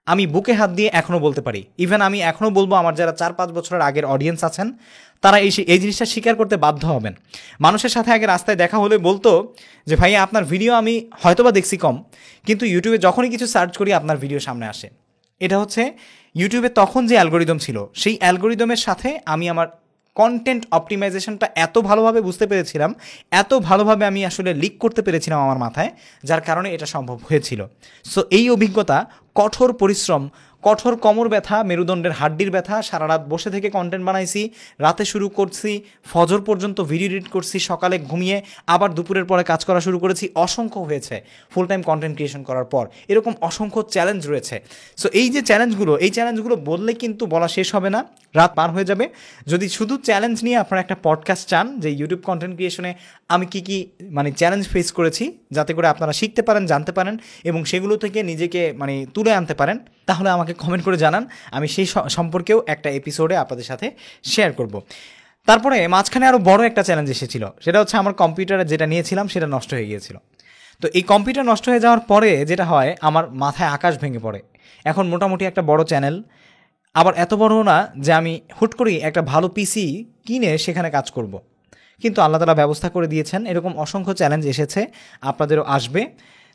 [SPEAKER 1] আমি বুকে হাত দিয়ে এখনও বলতে পারি। ইভেন আমি এখনও বলবো, আমার যারা 4-5 বছরের আগের অডিয়েন্স আছেন তারা এই জিনিসটা স্বীকার করতে বাধ্য হবেন। মানুষের সাথে আগে রাস্তায় দেখা হলে বলতো যে ভাই আপনার ভিডিও আমি হয়তোবা দেখছি কম, কিন্তু ইউটিউবে যখনই কিছু সার্চ করি আপনার ভিডিও সামনে আসে। এটা হচ্ছে ইউটিউবে তখন যে অ্যালগোরিদম ছিল, সেই অ্যালগোরিদমের সাথে আমি আমার কন্টেন্ট অপটিমাইজেশনটা এত ভালোভাবে বুঝতে পেরেছিলাম, এত ভালোভাবে আমি আসলে লিক করতে পেরেছিলাম আমার মাথায়, যার কারণে এটা সম্ভব হয়েছিল। সো এই অভিজ্ঞতা, কঠোর পরিশ্রম, কঠোর কোমর ব্যথা, মেরুদণ্ডের হাড্ডির ব্যথা, সারা রাত বসে থেকে কন্টেন্ট বানাইছি, রাতে শুরু করছি, ফজর পর্যন্ত ভিডিও এডিট করছি, সকালে ঘুমিয়ে আবার দুপুরের পরে কাজ করা শুরু করেছি, অসংখ্য হয়েছে ফুল টাইম কন্টেন্ট ক্রিয়েশন করার পর। এরকম অসংখ্য চ্যালেঞ্জ রয়েছে। সো এই যে চ্যালেঞ্জগুলো বললে কিন্তু বলা শেষ হবে না, রাত পার হয়ে যাবে। যদি শুধু চ্যালেঞ্জ নিয়ে আপনারা একটা পডকাস্ট চান যে ইউটিউব কন্টেন্ট ক্রিয়েশনে আমি কি মানে চ্যালেঞ্জ ফেস করেছি, যাতে করে আপনারা শিখতে পারেন, জানতে পারেন এবং সেগুলো থেকে নিজেকে মানে তুলে আনতে পারেন, তাহলে আমাকে কমেন্ট করে জানান। আমি সেই সম্পর্কেও একটা এপিসোডে আপনাদের সাথে শেয়ার করব। তারপরে মাঝখানে আরও বড় একটা চ্যালেঞ্জ এসেছিল, সেটা হচ্ছে আমার কম্পিউটারে যেটা নিয়েছিলাম সেটা নষ্ট হয়ে গিয়েছিল। তো এই কম্পিউটার নষ্ট হয়ে যাওয়ার পরে যেটা হয়, আমার মাথায় আকাশ ভেঙে পড়ে। এখন মোটামুটি একটা বড় চ্যানেল, আবার এত বড় না যে আমি হুট করেই একটা ভালো পিসি কিনে সেখানে কাজ করব। কিন্তু আল্লাহ তাআলা ব্যবস্থা করে দিয়েছেন। এরকম অসংখ্য চ্যালেঞ্জ এসেছে, আপনাদেরও আসবে।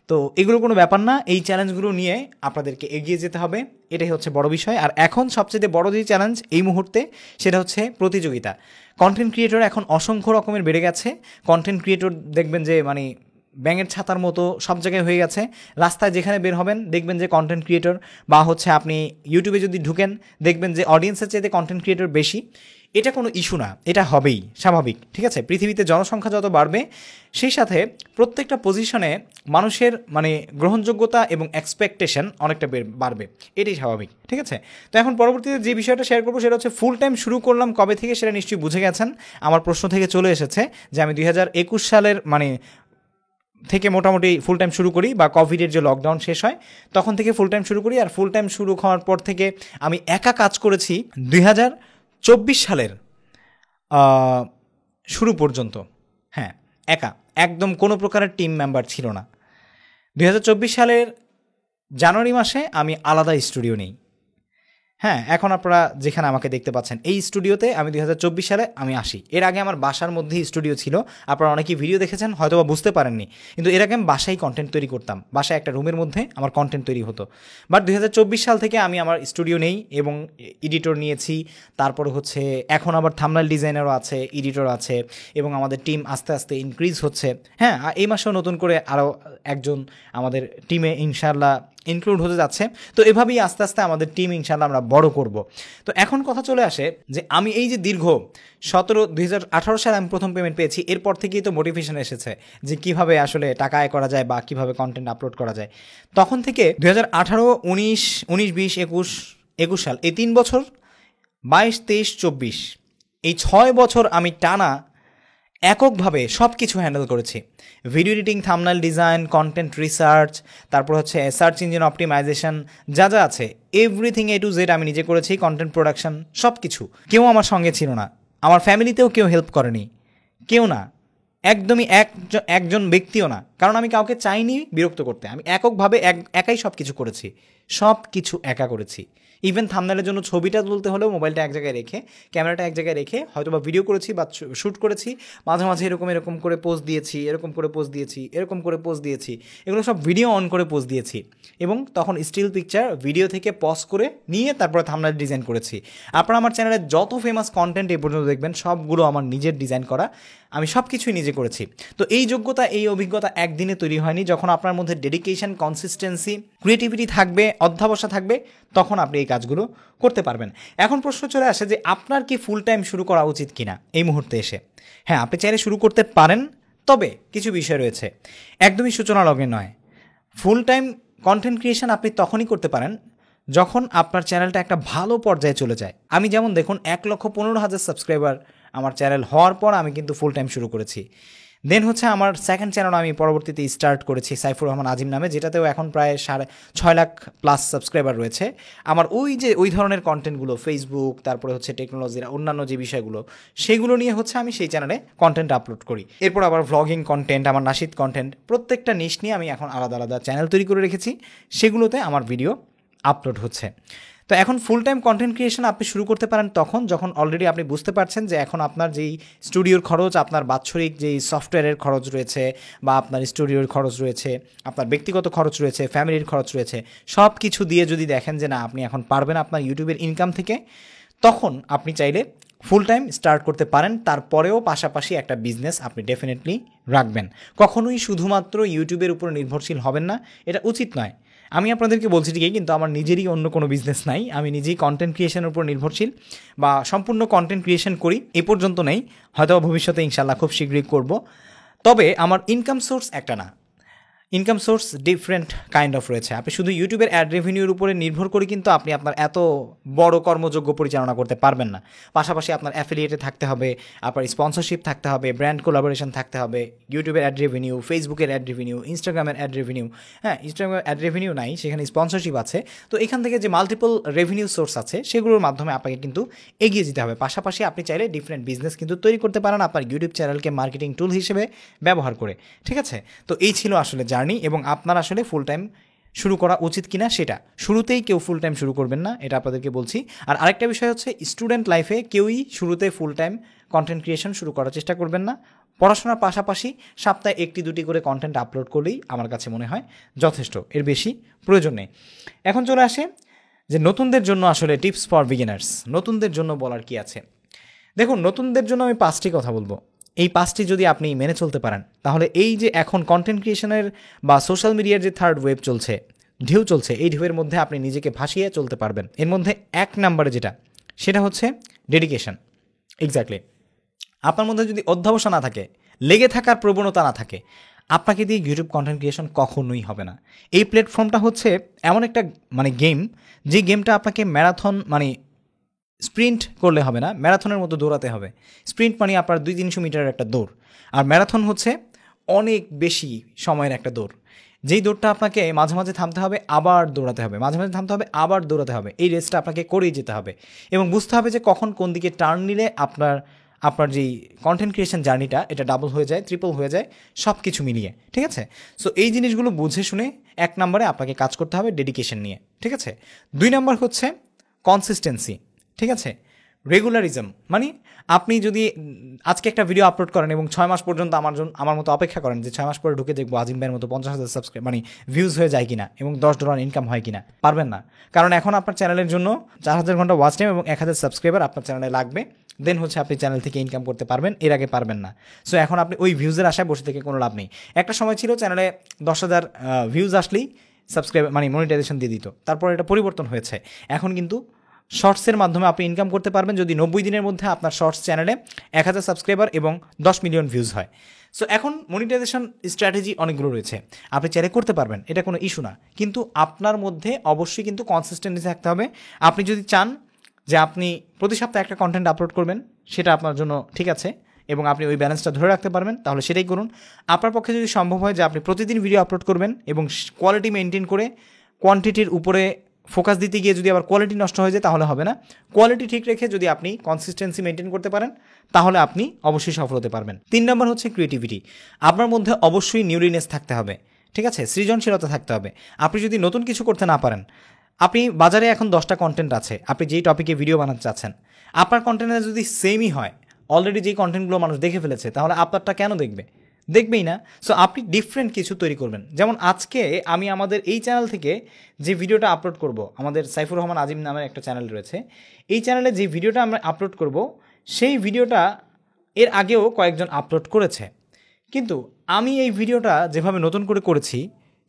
[SPEAKER 1] তো এগুলো কোনো ব্যাপার না, এই চ্যালেঞ্জগুলো নিয়ে আপনাদেরকে এগিয়ে যেতে হবে, এটাই হচ্ছে বড় বিষয়। আর এখন সবচেয়ে বড় যে চ্যালেঞ্জ এই মুহূর্তে, সেটা হচ্ছে প্রতিযোগিতা। কন্টেন্ট ক্রিয়েটর এখন অসংখ্য রকমের বেড়ে গেছে। কন্টেন্ট ক্রিয়েটর দেখবেন যে মানে ব্যাঙের ছাতার মতো সব জায়গায় হয়ে গেছে। রাস্তায় যেখানে বের হবেন দেখবেন যে কন্টেন্ট ক্রিয়েটর, বা হচ্ছে আপনি ইউটিউবে যদি ঢুকেন দেখবেন যে অডিয়েন্সের চাইতে কন্টেন্ট ক্রিয়েটর বেশি। এটা কোনো ইস্যু না, এটা হবেই, স্বাভাবিক, ঠিক আছে। পৃথিবীতে জনসংখ্যা যত বাড়বে, সেই সাথে প্রত্যেকটা পজিশনে মানুষের মানে গ্রহণযোগ্যতা এবং এক্সপেকটেশন অনেকটা বাড়বে, এটাই স্বাভাবিক, ঠিক আছে। তো এখন পরবর্তীতে যে বিষয়টা শেয়ার করবো সেটা হচ্ছে ফুল টাইম শুরু করলাম কবে থেকে, সেটা নিশ্চয়ই বুঝে গেছেন। আমার প্রশ্ন থেকে চলে এসেছে যে আমি 2021 সালের মানে থেকে মোটামুটি ফুল টাইম শুরু করি, বা কোভিডের যে লকডাউন শেষ হয় তখন থেকে ফুল টাইম শুরু করি। আর ফুল টাইম শুরু হওয়ার পর থেকে আমি একা কাজ করেছি 2024 সালের শুরু পর্যন্ত। হ্যাঁ, একা, একদম কোনো প্রকারের টিম মেম্বার ছিল না। 2024 সালের জানুয়ারি মাসে আমি আলাদা স্টুডিও নেই। হ্যাঁ, এখন আপনারা যেখানে আমাকে দেখতে পাচ্ছেন এই স্টুডিওতে আমি 2024 সালে আমি আসি। এর আগে আমার বাসার মধ্যেই স্টুডিও ছিল, আপনারা অনেকেই ভিডিও দেখেছেন, হয়তো বা বুঝতে পারেননি, কিন্তু এর আগে আমি বাসায় কন্টেন্ট তৈরি করতাম, বাসায় একটা রুমের মধ্যে আমার কন্টেন্ট তৈরি হতো। বাট 2024 সাল থেকে আমি আমার স্টুডিও নেই এবং এডিটর নিয়েছি। তারপরে হচ্ছে এখন আবার থাম্বনেল ডিজাইনারও আছে, এডিটর আছে, এবং আমাদের টিম আস্তে আস্তে ইনক্রিজ হচ্ছে। হ্যাঁ, এই মাসেও নতুন করে আরও একজন আমাদের টিমে ইনশাআল্লাহ ইনক্লুড হতে যাচ্ছে। তো এভাবেই আস্তে আস্তে আমাদের টিম ইনশাআল্লাহ আমরা বড় করব। তো এখন কথা চলে আসে যে আমি এই যে দীর্ঘ 2018 সালে আমি প্রথম পেমেন্ট পেয়েছি, এরপর থেকেই তো মোটিভেশন এসেছে যে কিভাবে আসলে টাকা আয় করা যায় বা কিভাবে কন্টেন্ট আপলোড করা যায়। তখন থেকে 2018, 19, 20, 21 সাল, এই 3 বছর, 22, 23, 24, এই 6 বছর আমি টানা এককভাবে সব কিছু হ্যান্ডেল করেছি। Video editing, thumbnail design, content research, তারপর হচ্ছে সার্চ ইঞ্জিন অপটিমাইজেশন, যা যা আছে এভরিথিং A to Z আমি নিজে করেছি। কন্টেন্ট প্রোডাকশন, সব কিছু। কেউ আমার সঙ্গে ছিল না, আমার ফ্যামিলিতেও কেউ হেল্প করেনি, কেউ না, একদমই একজন ব্যক্তিও না, কারণ আমি কাউকে চাইনি বিরক্ত করতে। আমি এককভাবে একাই সব কিছু করেছি। সব কিছু একা করেছি। ইভেন থাম্বনেলের জন্য ছবিটা তুলতে হলেও মোবাইলটা এক জায়গায় রেখে, ক্যামেরাটা এক জায়গায় রেখে হয়তো বা ভিডিও করেছি বা শ্যুট করেছি, মাঝে মাঝে এরকম করে পোজ দিয়েছি, এরকম করে পোজ দিয়েছি, এগুলো সব ভিডিও অন করে পোজ দিয়েছি এবং তখন স্টিল পিকচার ভিডিও থেকে পজ করে নিয়ে তারপরে থাম্বনেল ডিজাইন করেছি। আপনারা আমার চ্যানেলে যত ফেমাস কন্টেন্ট এই পর্যন্ত দেখবেন সবগুলো আমার নিজের ডিজাইন করা, আমি সব কিছুই নিজে করেছি। তো এই যোগ্যতা, এই অভিজ্ঞতা একদিনে তৈরি হয়নি। যখন আপনার মধ্যে ডেডিকেশন, কনসিস্টেন্সি, ক্রিয়েটিভিটি থাকবে, অধ্যাবসা থাকবে, তখন আপনি এই কাজগুলো করতে পারবেন। এখন প্রশ্ন চলে আসে যে আপনার কি ফুল টাইম শুরু করা উচিত কিনা এই মুহূর্তে এসে। হ্যাঁ, আপনি চাইলে শুরু করতে পারেন, তবে কিছু বিষয় রয়েছে, একদমই সূচনা লগ্নে নয়। ফুল টাইম কন্টেন্ট ক্রিয়েশন আপনি তখনই করতে পারেন যখন আপনার চ্যানেলটা একটা ভালো পর্যায়ে চলে যায়। আমি যেমন দেখুন 1,15,000 সাবস্ক্রাইবার আমার চ্যানেল হওয়ার পর আমি কিন্তু ফুল টাইম শুরু করেছি। দেন হচ্ছে আমার সেকেন্ড চ্যানেল আমি পরবর্তীতে স্টার্ট করেছি সাইফুর রহমান আজিম নামে, যেটাতেও এখন প্রায় 6.5 লাখ প্লাস সাবস্ক্রাইবার রয়েছে। আমার ওই ধরনের কন্টেন্টগুলো, ফেসবুক, তারপরে হচ্ছে টেকনোলজির অন্যান্য যে বিষয়গুলো, সেগুলো নিয়ে হচ্ছে আমি সেই চ্যানেলে কন্টেন্ট আপলোড করি। এরপর আবার ভ্লগিং কন্টেন্ট, আমার নাশিদ কন্টেন্ট, প্রত্যেকটা নিশ নিয়ে আমি এখন আলাদা আলাদা চ্যানেল তৈরি করে রেখেছি, সেগুলোতে আমার ভিডিও আপলোড হচ্ছে। তো এখন ফুল টাইম কন্টেন্ট ক্রিয়েশন আপনি শুরু করতে পারেন তখন যখন অলরেডি আপনি বুঝতে পারছেন যে এখন আপনার যেই স্টুডিওর খরচ, আপনার বাৎসরিক যেই সফটওয়্যারের খরচ রয়েছে, বা আপনার স্টুডিওর খরচ রয়েছে, আপনার ব্যক্তিগত খরচ রয়েছে, ফ্যামিলির খরচ রয়েছে, সব কিছু দিয়ে যদি দেখেন যে না আপনি এখন পারবেন আপনার ইউটিউবের ইনকাম থেকে, তখন আপনি চাইলে ফুল টাইম স্টার্ট করতে পারেন। তারপরেও পাশাপাশি একটা বিজনেস আপনি ডেফিনেটলি রাখবেন। কখনোই শুধুমাত্র ইউটিউবের উপর নির্ভরশীল হবেন না, এটা উচিত নয়। আমি আপনাদেরকে বলছি ঠিকই, কিন্তু আমার নিজেরই অন্য কোনো বিজনেস নাই, আমি নিজেই কন্টেন্ট ক্রিয়েশনের উপর নির্ভরশীল, বা সম্পূর্ণ কন্টেন্ট ক্রিয়েশন করি, এ পর্যন্ত নেই, হয়তো ভবিষ্যতে ইনশাল্লাহ খুব শীঘ্রই করব। তবে আমার ইনকাম সোর্স একটা না, income source different kind of রয়েছে। আপনি শুধু ইউটিউবের অ্যাড রেভিনিউর উপরে নির্ভর করে কিন্তু আপনি আপনার এত বড় কর্মযোগ্য পরিচালনা করতে পারবেন না। পাশাপাশি আপনার অ্যাফিলিয়েটে থাকতে হবে, আপনার স্পন্সরশিপ থাকতে হবে, ব্র্যান্ড কোলাবোরেশন থাকতে হবে, ইউটিউবের অ্যাড রেভিনিউ, ফেসবুকের অ্যাড রেভিনিউ, ইনস্টাগ্রামের অ্যাড রেভিনিউ। হ্যাঁ, ইনস্টাগ্রামের অ্যাড রেভিনিউ নাই, সেখানে স্পন্সরশিপ আছে। তো এখান থেকে যে মাল্টিপল রেভিনিউ সোর্স আছে সেগুলোর মাধ্যমে আপনাকে কিন্তু এগিয়ে যেতে হবে। পাশাপাশি আপনি চাইলে ডিফারেন্ট বিজনেস কিন্তু তৈরি করতে পারেন আপনার ইউটিউব চ্যানেলকে মার্কেটিং টুল হিসেবে ব্যবহার করে। ঠিক আছে, তো এই ছিল আসলে জার্নি, এবং আপনার আসলে ফুল টাইম শুরু করা উচিত কিনা সেটা। শুরুতেই কেউ ফুল টাইম শুরু করবেন না, এটা আপনাদেরকে বলছি। আর আরেকটা বিষয় হচ্ছে, স্টুডেন্ট লাইফে কেউই শুরুতে ফুল টাইম কন্টেন্ট ক্রিয়েশন শুরু করার চেষ্টা করবেন না। পড়াশোনার পাশাপাশি সপ্তাহে 1-2টি করে কন্টেন্ট আপলোড করলেই আমার কাছে মনে হয় যথেষ্ট, এর বেশি প্রয়োজন নেই। এখন চলে আসে যে নতুনদের জন্য আসলে টিপস ফর বিগিনার্স, নতুনদের জন্য বলার কি আছে। দেখুন, নতুনদের জন্য আমি 5টি কথা বলবো। এই 5টি যদি আপনি মেনে চলতে পারেন, তাহলে এই যে এখন কন্টেন্ট ক্রিয়েশনের বা সোশ্যাল মিডিয়ার যে থার্ড ওয়েভ চলছে, ঢেউ চলছে, এই ঢেউয়ের মধ্যে আপনি নিজেকে ভাসিয়ে চলতে পারবেন। এর মধ্যে 1 নম্বরে যেটা, সেটা হচ্ছে ডেডিকেশন। এক্স্যাক্টলি, আপনার মধ্যে যদি অধ্যবসায় না থাকে, লেগে থাকার প্রবণতা না থাকে, আপনাকে দিয়ে ইউটিউব কন্টেন্ট ক্রিয়েশন কখনোই হবে না। এই প্ল্যাটফর্মটা হচ্ছে এমন একটা গেম, যে গেমটা আপনাকে ম্যারাথন স্প্রিন্ট করলে হবে না, ম্যারাথনের মতো দৌড়াতে হবে। স্প্রিন্ট আপনার 200-300 মিটারের একটা দৌড়, আর ম্যারাথন হচ্ছে অনেক বেশি সময়ের একটা দৌড়, যেই দৌড়টা আপনাকে মাঝে মাঝে থামতে হবে, আবার দৌড়াতে হবে, মাঝে মাঝে থামতে হবে, আবার দৌড়াতে হবে। এই রেসটা আপনাকে করেই যেতে হবে, এবং বুঝতে হবে যে কখন কোন দিকে টার্ন নিলে আপনার যেই কন্টেন্ট ক্রিয়েশন জার্নিটা, এটা ডাবল হয়ে যায়, ট্রিপল হয়ে যায়, সব কিছু মিলিয়ে। ঠিক আছে, সো এই জিনিসগুলো বুঝে শুনে 1 নম্বরে আপনাকে কাজ করতে হবে ডেডিকেশন নিয়ে। ঠিক আছে, 2 নম্বর হচ্ছে কনসিস্টেন্সি। ঠিক আছে, রেগুলারিজম, আপনি যদি আজকে একটা ভিডিও আপলোড করেন এবং 6 মাস পর্যন্ত আমার মতো অপেক্ষা করেন যে 6 মাস পরে ঢুকে দেখবো আজিম ভাইয়ের মতো 50,000 সাবস্ক্রাইব ভিউজ হয়ে যায় কিনা এবং $10 ইনকাম হয় কিনা, পারবেন না। কারণ এখন আপনার চ্যানেলের জন্য 4,000 ঘন্টা ওয়াচ টাইম এবং 1,000 সাবস্ক্রাইবার আপনার চ্যানেলে লাগবে, দেন হচ্ছে আপনি চ্যানেল থেকে ইনকাম করতে পারবেন, এর আগে পারবেন না। সো এখন আপনি ওই ভিউজের আশায় বসে থেকে কোনো লাভ নেই। একটা সময় ছিল চ্যানেলে 10,000 ভিউজ আসলেই সাবস্ক্রাইব মনিটাইজেশন দিয়ে দিত, তারপর এটা পরিবর্তন হয়েছে। এখন কিন্তু শর্টসের মাধ্যমে আপনি ইনকাম করতে পারবেন যদি 90 দিনের মধ্যে আপনার শর্টস চ্যানেলে 1,000 সাবস্ক্রাইবার এবং 10 মিলিয়ন ভিউজ হয়। সো এখন মনিটাইজেশন স্ট্র্যাটেজি অনেকগুলো রয়েছে, আপনি চাইলে করতে পারবেন, এটা কোনো ইস্যু না। কিন্তু আপনার মধ্যে অবশ্যই কিন্তু কনসিস্টেন্সি থাকতে হবে। আপনি যদি চান যে আপনি প্রতি সপ্তাহে একটা কন্টেন্ট আপলোড করবেন, সেটা আপনার জন্য ঠিক আছে, এবং আপনি ওই ব্যালেন্সটা ধরে রাখতে পারবেন, তাহলে সেটাই করুন। আপনার পক্ষে যদি সম্ভব হয় যে আপনি প্রতিদিন ভিডিও আপলোড করবেন এবং কোয়ালিটি মেনটেন করে কোয়ান্টিটির উপরে ফোকাস দিতে গিয়ে যদি আবার কোয়ালিটি নষ্ট হয়ে যায়, তাহলে হবে না। কোয়ালিটি ঠিক রেখে যদি আপনি কনসিস্টেন্সি মেনটেন করতে পারেন, তাহলে আপনি অবশ্যই সফল হতে পারবেন। 3 নম্বর হচ্ছে ক্রিয়েটিভিটি। আপনার মধ্যে অবশ্যই নিউরিনেস থাকতে হবে। ঠিক আছে, সৃজনশীলতা থাকতে হবে। আপনি যদি নতুন কিছু করতে না পারেন, আপনি বাজারে এখন 10টা কন্টেন্ট আছে, আপনি যেই টপিকে ভিডিও বানাতে চাচ্ছেন, আপনার কন্টেন্টটা যদি সেমই হয়, অলরেডি যেই কন্টেন্টগুলো মানুষ দেখে ফেলেছে, তাহলে আপনারটা কেন দেখবে? দেখবেই না। সো আপনি ডিফারেন্ট কিছু তৈরি করবেন। যেমন আজকে আমি আমাদের এই চ্যানেল থেকে যে ভিডিওটা আপলোড করব, আমাদের সাইফুর রহমান আজিম নামের একটা চ্যানেল রয়েছে, এই চ্যানেলে যে ভিডিওটা আমরা আপলোড করব, সেই ভিডিওটা এর আগেও কয়েকজন আপলোড করেছে, কিন্তু আমি এই ভিডিওটা যেভাবে নতুন করে করেছি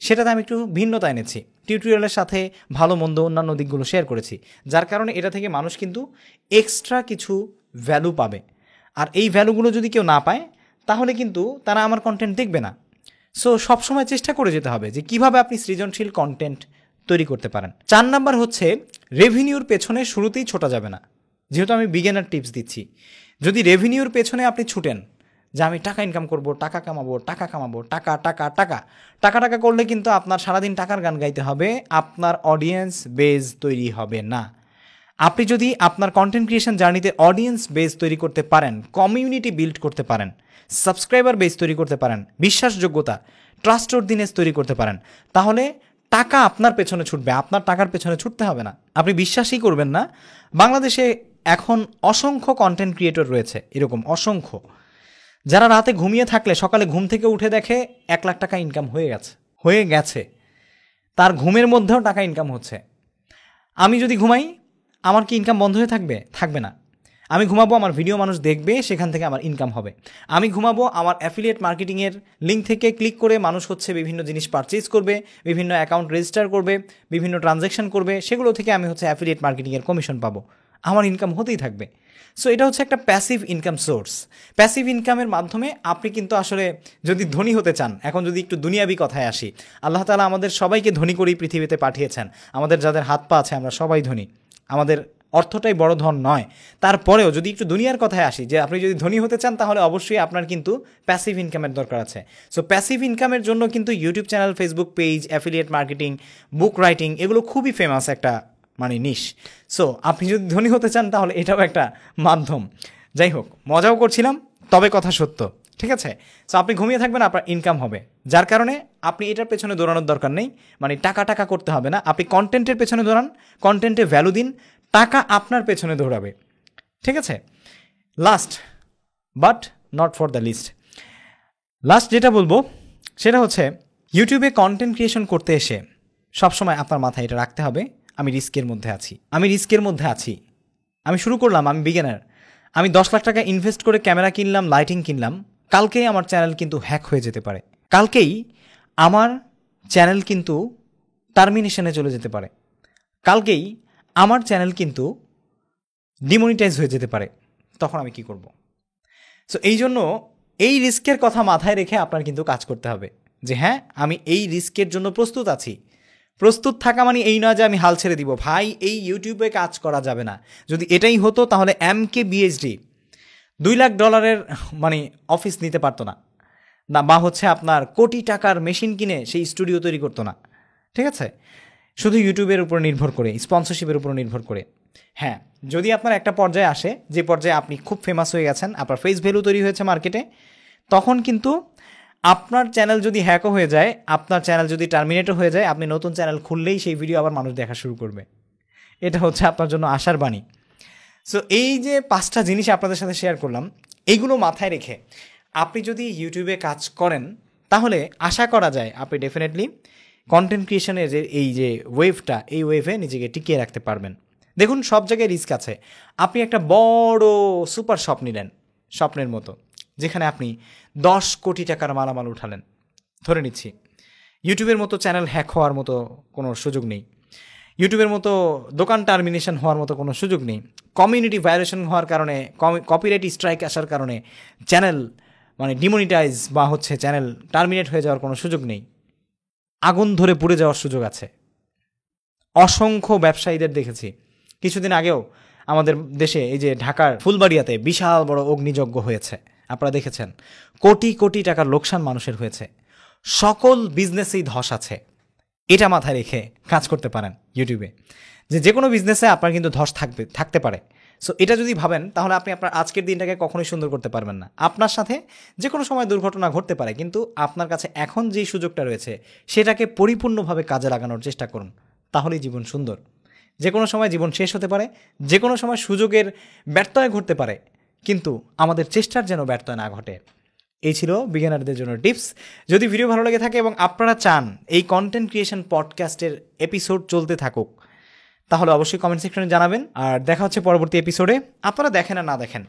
[SPEAKER 1] সেটাতে আমি একটু ভিন্নতা এনেছি, টিউটোরিয়ালের সাথে ভালো মন্দ অন্যান্য দিকগুলো শেয়ার করেছি, যার কারণে এটা থেকে মানুষ কিন্তু এক্সট্রা কিছু ভ্যালু পাবে। আর এই ভ্যালুগুলো যদি কেউ না পায়, তাহলে কিন্তু তারা আমার কন্টেন্ট দেখবে না। সো সবসময় চেষ্টা করে যেতে হবে যে কীভাবে আপনি সৃজনশীল কন্টেন্ট তৈরি করতে পারেন। 4 নাম্বার হচ্ছে রেভিনিউর পেছনে শুরুতেই ছোটা যাবে না। যেহেতু আমি বিগিনার টিপস দিচ্ছি, যদি রেভিনিউর পেছনে আপনি ছুটেন যে আমি টাকা ইনকাম করব, টাকা কামাবো, টাকা কামাবো, টাকা টাকা টাকা টাকা টাকা করলে কিন্তু আপনার সারাদিন টাকার গান গাইতে হবে, আপনার অডিয়েন্স বেজ তৈরি হবে না। আপনি যদি আপনার কন্টেন্ট ক্রিয়েশন জার্নিতে অডিয়েন্স বেজ তৈরি করতে পারেন, কমিউনিটি বিল্ড করতে পারেন, সাবস্ক্রাইবার বেজ তৈরি করতে পারেন, বিশ্বাসযোগ্যতা, ট্রাস্টওয়ার্দিনেস তৈরি করতে পারেন, তাহলে টাকা আপনার পেছনে ছুটবে, আপনার টাকার পেছনে ছুটতে হবে না। আপনি বিশ্বাসই করবেন না, বাংলাদেশে এখন অসংখ্য কন্টেন্ট ক্রিয়েটর রয়েছে, এরকম অসংখ্য, যারা রাতে ঘুমিয়ে থাকলে সকালে ঘুম থেকে উঠে দেখে 1 লাখ টাকা ইনকাম হয়ে গেছে, তার ঘুমের মধ্যেও টাকা ইনকাম হচ্ছে। আমি যদি ঘুমাই, আমার কি ইনকাম বন্ধ হয়ে থাকবে না। আমি ঘুমাবো, আমার ভিডিও মানুষ দেখবে, সেখান থেকে আমার ইনকাম হবে। আমি ঘুমাবো, আমার অ্যাফিলিয়েট মার্কেটিংয়ের লিঙ্ক থেকে ক্লিক করে মানুষ হচ্ছে বিভিন্ন জিনিস পারচেজ করবে, বিভিন্ন অ্যাকাউন্ট রেজিস্টার করবে, বিভিন্ন ট্রানজ্যাকশন করবে, সেগুলো থেকে আমি হচ্ছে অ্যাফিলিয়েট মার্কেটিংয়ের কমিশন পাবো, আমার ইনকাম হতেই থাকবে। সো এটা হচ্ছে একটা প্যাসিভ ইনকাম সোর্স। প্যাসিভ ইনকামের মাধ্যমে আপনি কিন্তু আসলে যদি ধনী হতে চান, এখন যদি একটু দুনিয়াবি কথায় আসি, আল্লাহ তাআলা আমাদের সবাইকে ধনী করেই পৃথিবীতে পাঠিয়েছেন। আমাদের যাদের হাত পা আছে আমরা সবাই ধনী, আমাদের অর্থটাই বড় ধন নয়। তারপরেও যদি একটু দুনিয়ার কথায় আসি, যে আপনি যদি ধনী হতে চান, তাহলে অবশ্যই আপনার কিন্তু প্যাসিভ ইনকামের দরকার আছে। সো প্যাসিভ ইনকামের জন্য কিন্তু YouTube channel, Facebook page, affiliate marketing, book writing, এগুলো খুবই ফেমাস একটা নিশ। সো আপনি যদি ধনী হতে চান, তাহলে এটাও একটা মাধ্যম। যাই হোক, মজাও করছিলাম, তবে কথা সত্য, ঠিক আছে? সো আপনি ঘুমিয়ে থাকবেন, আপনার ইনকাম হবে, যার কারণে আপনি এটার পেছনে দৌড়ানোর দরকার নেই, টাকা টাকা করতে হবে না। আপনি কন্টেন্টের পেছনে দৌড়ান, কন্টেন্টে ভ্যালু দিন, টাকা আপনার পেছনে দৌড়াবে, ঠিক আছে? Last but not for the least, last যেটা বলবো সেটা হচ্ছে, ইউটিউবে কন্টেন্ট ক্রিয়েশন করতে এসে সবসময় আপনার মাথায় এটা রাখতে হবে, আমি রিস্কের মধ্যে আছি। আমি শুরু করলাম, আমি বিগিনার, আমি 10 লাখ টাকা ইনভেস্ট করে ক্যামেরা কিনলাম, লাইটিং কিনলাম, কালকেই আমার চ্যানেল কিন্তু হ্যাক হয়ে যেতে পারে, কালকেই আমার চ্যানেল কিন্তু টার্মিনেশনে চলে যেতে পারে, কালকেই আমার চ্যানেল কিন্তু ডিমনিটাইজ হয়ে যেতে পারে। তখন আমি কি করব? সো এই জন্য এই রিস্কের কথা মাথায় রেখে আপনার কিন্তু কাজ করতে হবে, যে হ্যাঁ, আমি এই রিস্কের জন্য প্রস্তুত আছি। প্রস্তুত থাকা মানে এই নয় যে আমি হাল ছেড়ে দিব, ভাই এই ইউটিউবে কাজ করা যাবে না। যদি এটাই হতো, তাহলে MKBHD $2 লাখ অফিস নিতে পারতো না, বা হচ্ছে আপনার কোটি টাকার মেশিন কিনে সেই স্টুডিও তৈরি করতো না, ঠিক আছে? শুধু ইউটিউবের উপর নির্ভর করে, স্পন্সরশিপের উপর নির্ভর করে। হ্যাঁ, যদি আপনার একটা পর্যায়ে আসে, যে পর্যায়ে আপনি খুব ফেমাস হয়ে গেছেন, আপনার ফেস ভ্যালু তৈরি হয়েছে মার্কেটে, তখন কিন্তু আপনার চ্যানেল যদি হ্যাকও হয়ে যায়, আপনার চ্যানেল যদি টার্মিনেটও হয়ে যায়, আপনি নতুন চ্যানেল খুললেই সেই ভিডিও আবার মানুষ দেখা শুরু করবে। এটা হচ্ছে আপনার জন্য আশার বাণী। সো এই যে 5টা জিনিস আপনাদের সাথে শেয়ার করলাম, এইগুলো মাথায় রেখে আপনি যদি ইউটিউবে কাজ করেন, তাহলে আশা করা যায় আপনি ডেফিনেটলি কন্টেন্ট ক্রিয়েশনের যে এই যে ওয়েভটা, এই ওয়েভে নিজেকে টিকিয়ে রাখতে পারবেন। দেখুন, সব জায়গায় রিস্ক আছে। আপনি একটা বড় সুপার শপ নিলেন, স্বপ্নের মতো, যেখানে আপনি 10 কোটি টাকার মালামাল উঠালেন, ধরে নিচ্ছি। ইউটিউবের মতো চ্যানেল হ্যাক হওয়ার মতো কোনো সুযোগ নেই, ইউটিউবের মতো দোকান টার্মিনেশন হওয়ার মতো কোনো সুযোগ নেই, কমিউনিটি ভায়োলেশন হওয়ার কারণে, কপিরাইট স্ট্রাইক আসার কারণে চ্যানেল ডিমনিটাইজ বা হচ্ছে চ্যানেল টার্মিনেট হয়ে যাওয়ার কোনো সুযোগ নেই, আগুন ধরে পুড়ে যাওয়ার সুযোগ আছে। অসংখ্য ব্যবসায়ীদের দেখেছি, কিছুদিন আগেও আমাদের দেশে এই যে ঢাকার ফুলবাড়িয়াতে বিশাল বড় অগ্নিযজ্ঞ হয়েছে, আপনারা দেখেছেন, কোটি কোটি টাকার লোকসান মানুষের হয়েছে। সকল বিজনেসেই ধস আছে, এটা মাথায় রেখে কাজ করতে পারেন ইউটিউবে, যে কোনো বিজনেসে আপনার কিন্তু ধস থাকতে পারে। সো এটা যদি ভাবেন, তাহলে আপনি আপনার আজকের দিনটাকে কখনোই সুন্দর করতে পারবেন না। আপনার সাথে যে কোনো সময় দুর্ঘটনা ঘটতে পারে, কিন্তু আপনার কাছে এখন যেই সুযোগটা রয়েছে সেটাকে পরিপূর্ণভাবে কাজে লাগানোর চেষ্টা করুন, তাহলেই জীবন সুন্দর। যে কোনো সময় জীবন শেষ হতে পারে, যে কোনো সময় সুযোগের ব্যর্থয় ঘটতে পারে, কিন্তু আমাদের চেষ্টার যেন ব্যর্থয় না ঘটে। এই ছিল বিগিনারদের জন্য টিপস। যদি ভিডিও ভালো লেগে থাকে এবং আপনারা চান এই কন্টেন্ট ক্রিয়েশন পডকাস্টের এপিসোড চলতে থাকুক, তাহলে অবশ্যই কমেন্ট সেকশনে জানাবেন। আর দেখা হচ্ছে পরবর্তী এপিসোডে। আপনারা দেখেন আর না দেখেন,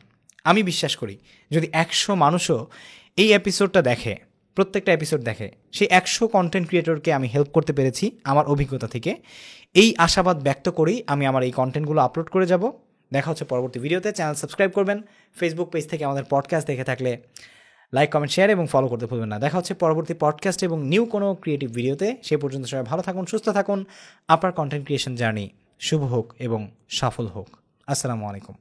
[SPEAKER 1] আমি বিশ্বাস করি যদি 100 মানুষও এই এপিসোডটা দেখে, প্রত্যেকটা এপিসোড দেখে, সেই 100 কন্টেন্ট ক্রিয়েটরকে আমি হেল্প করতে পেরেছি আমার অভিজ্ঞতা থেকে। এই আশাবাদ ব্যক্ত করেই আমি আমার এই কন্টেন্টগুলো আপলোড করে যাব। দেখা হচ্ছে পরবর্তী ভিডিওতে। চ্যানেল সাবস্ক্রাইব করবেন। ফেসবুক পেজ থেকে আমাদের পডকাস্ট দেখে থাকলে লাইক, কমেন্ট, শেয়ার এবং ফলো করতে ভুলবেন না। দেখা হচ্ছে পরবর্তী পডকাস্ট এবং নিউ কোনো ক্রিয়েটিভ ভিডিওতে। সে পর্যন্ত সবাই ভালো থাকুন, সুস্থ থাকুন। আপনার কন্টেন্ট ক্রিয়েশন জার্নি শুভ হোক এবং সফল হোক। আসসালামু আলাইকুম।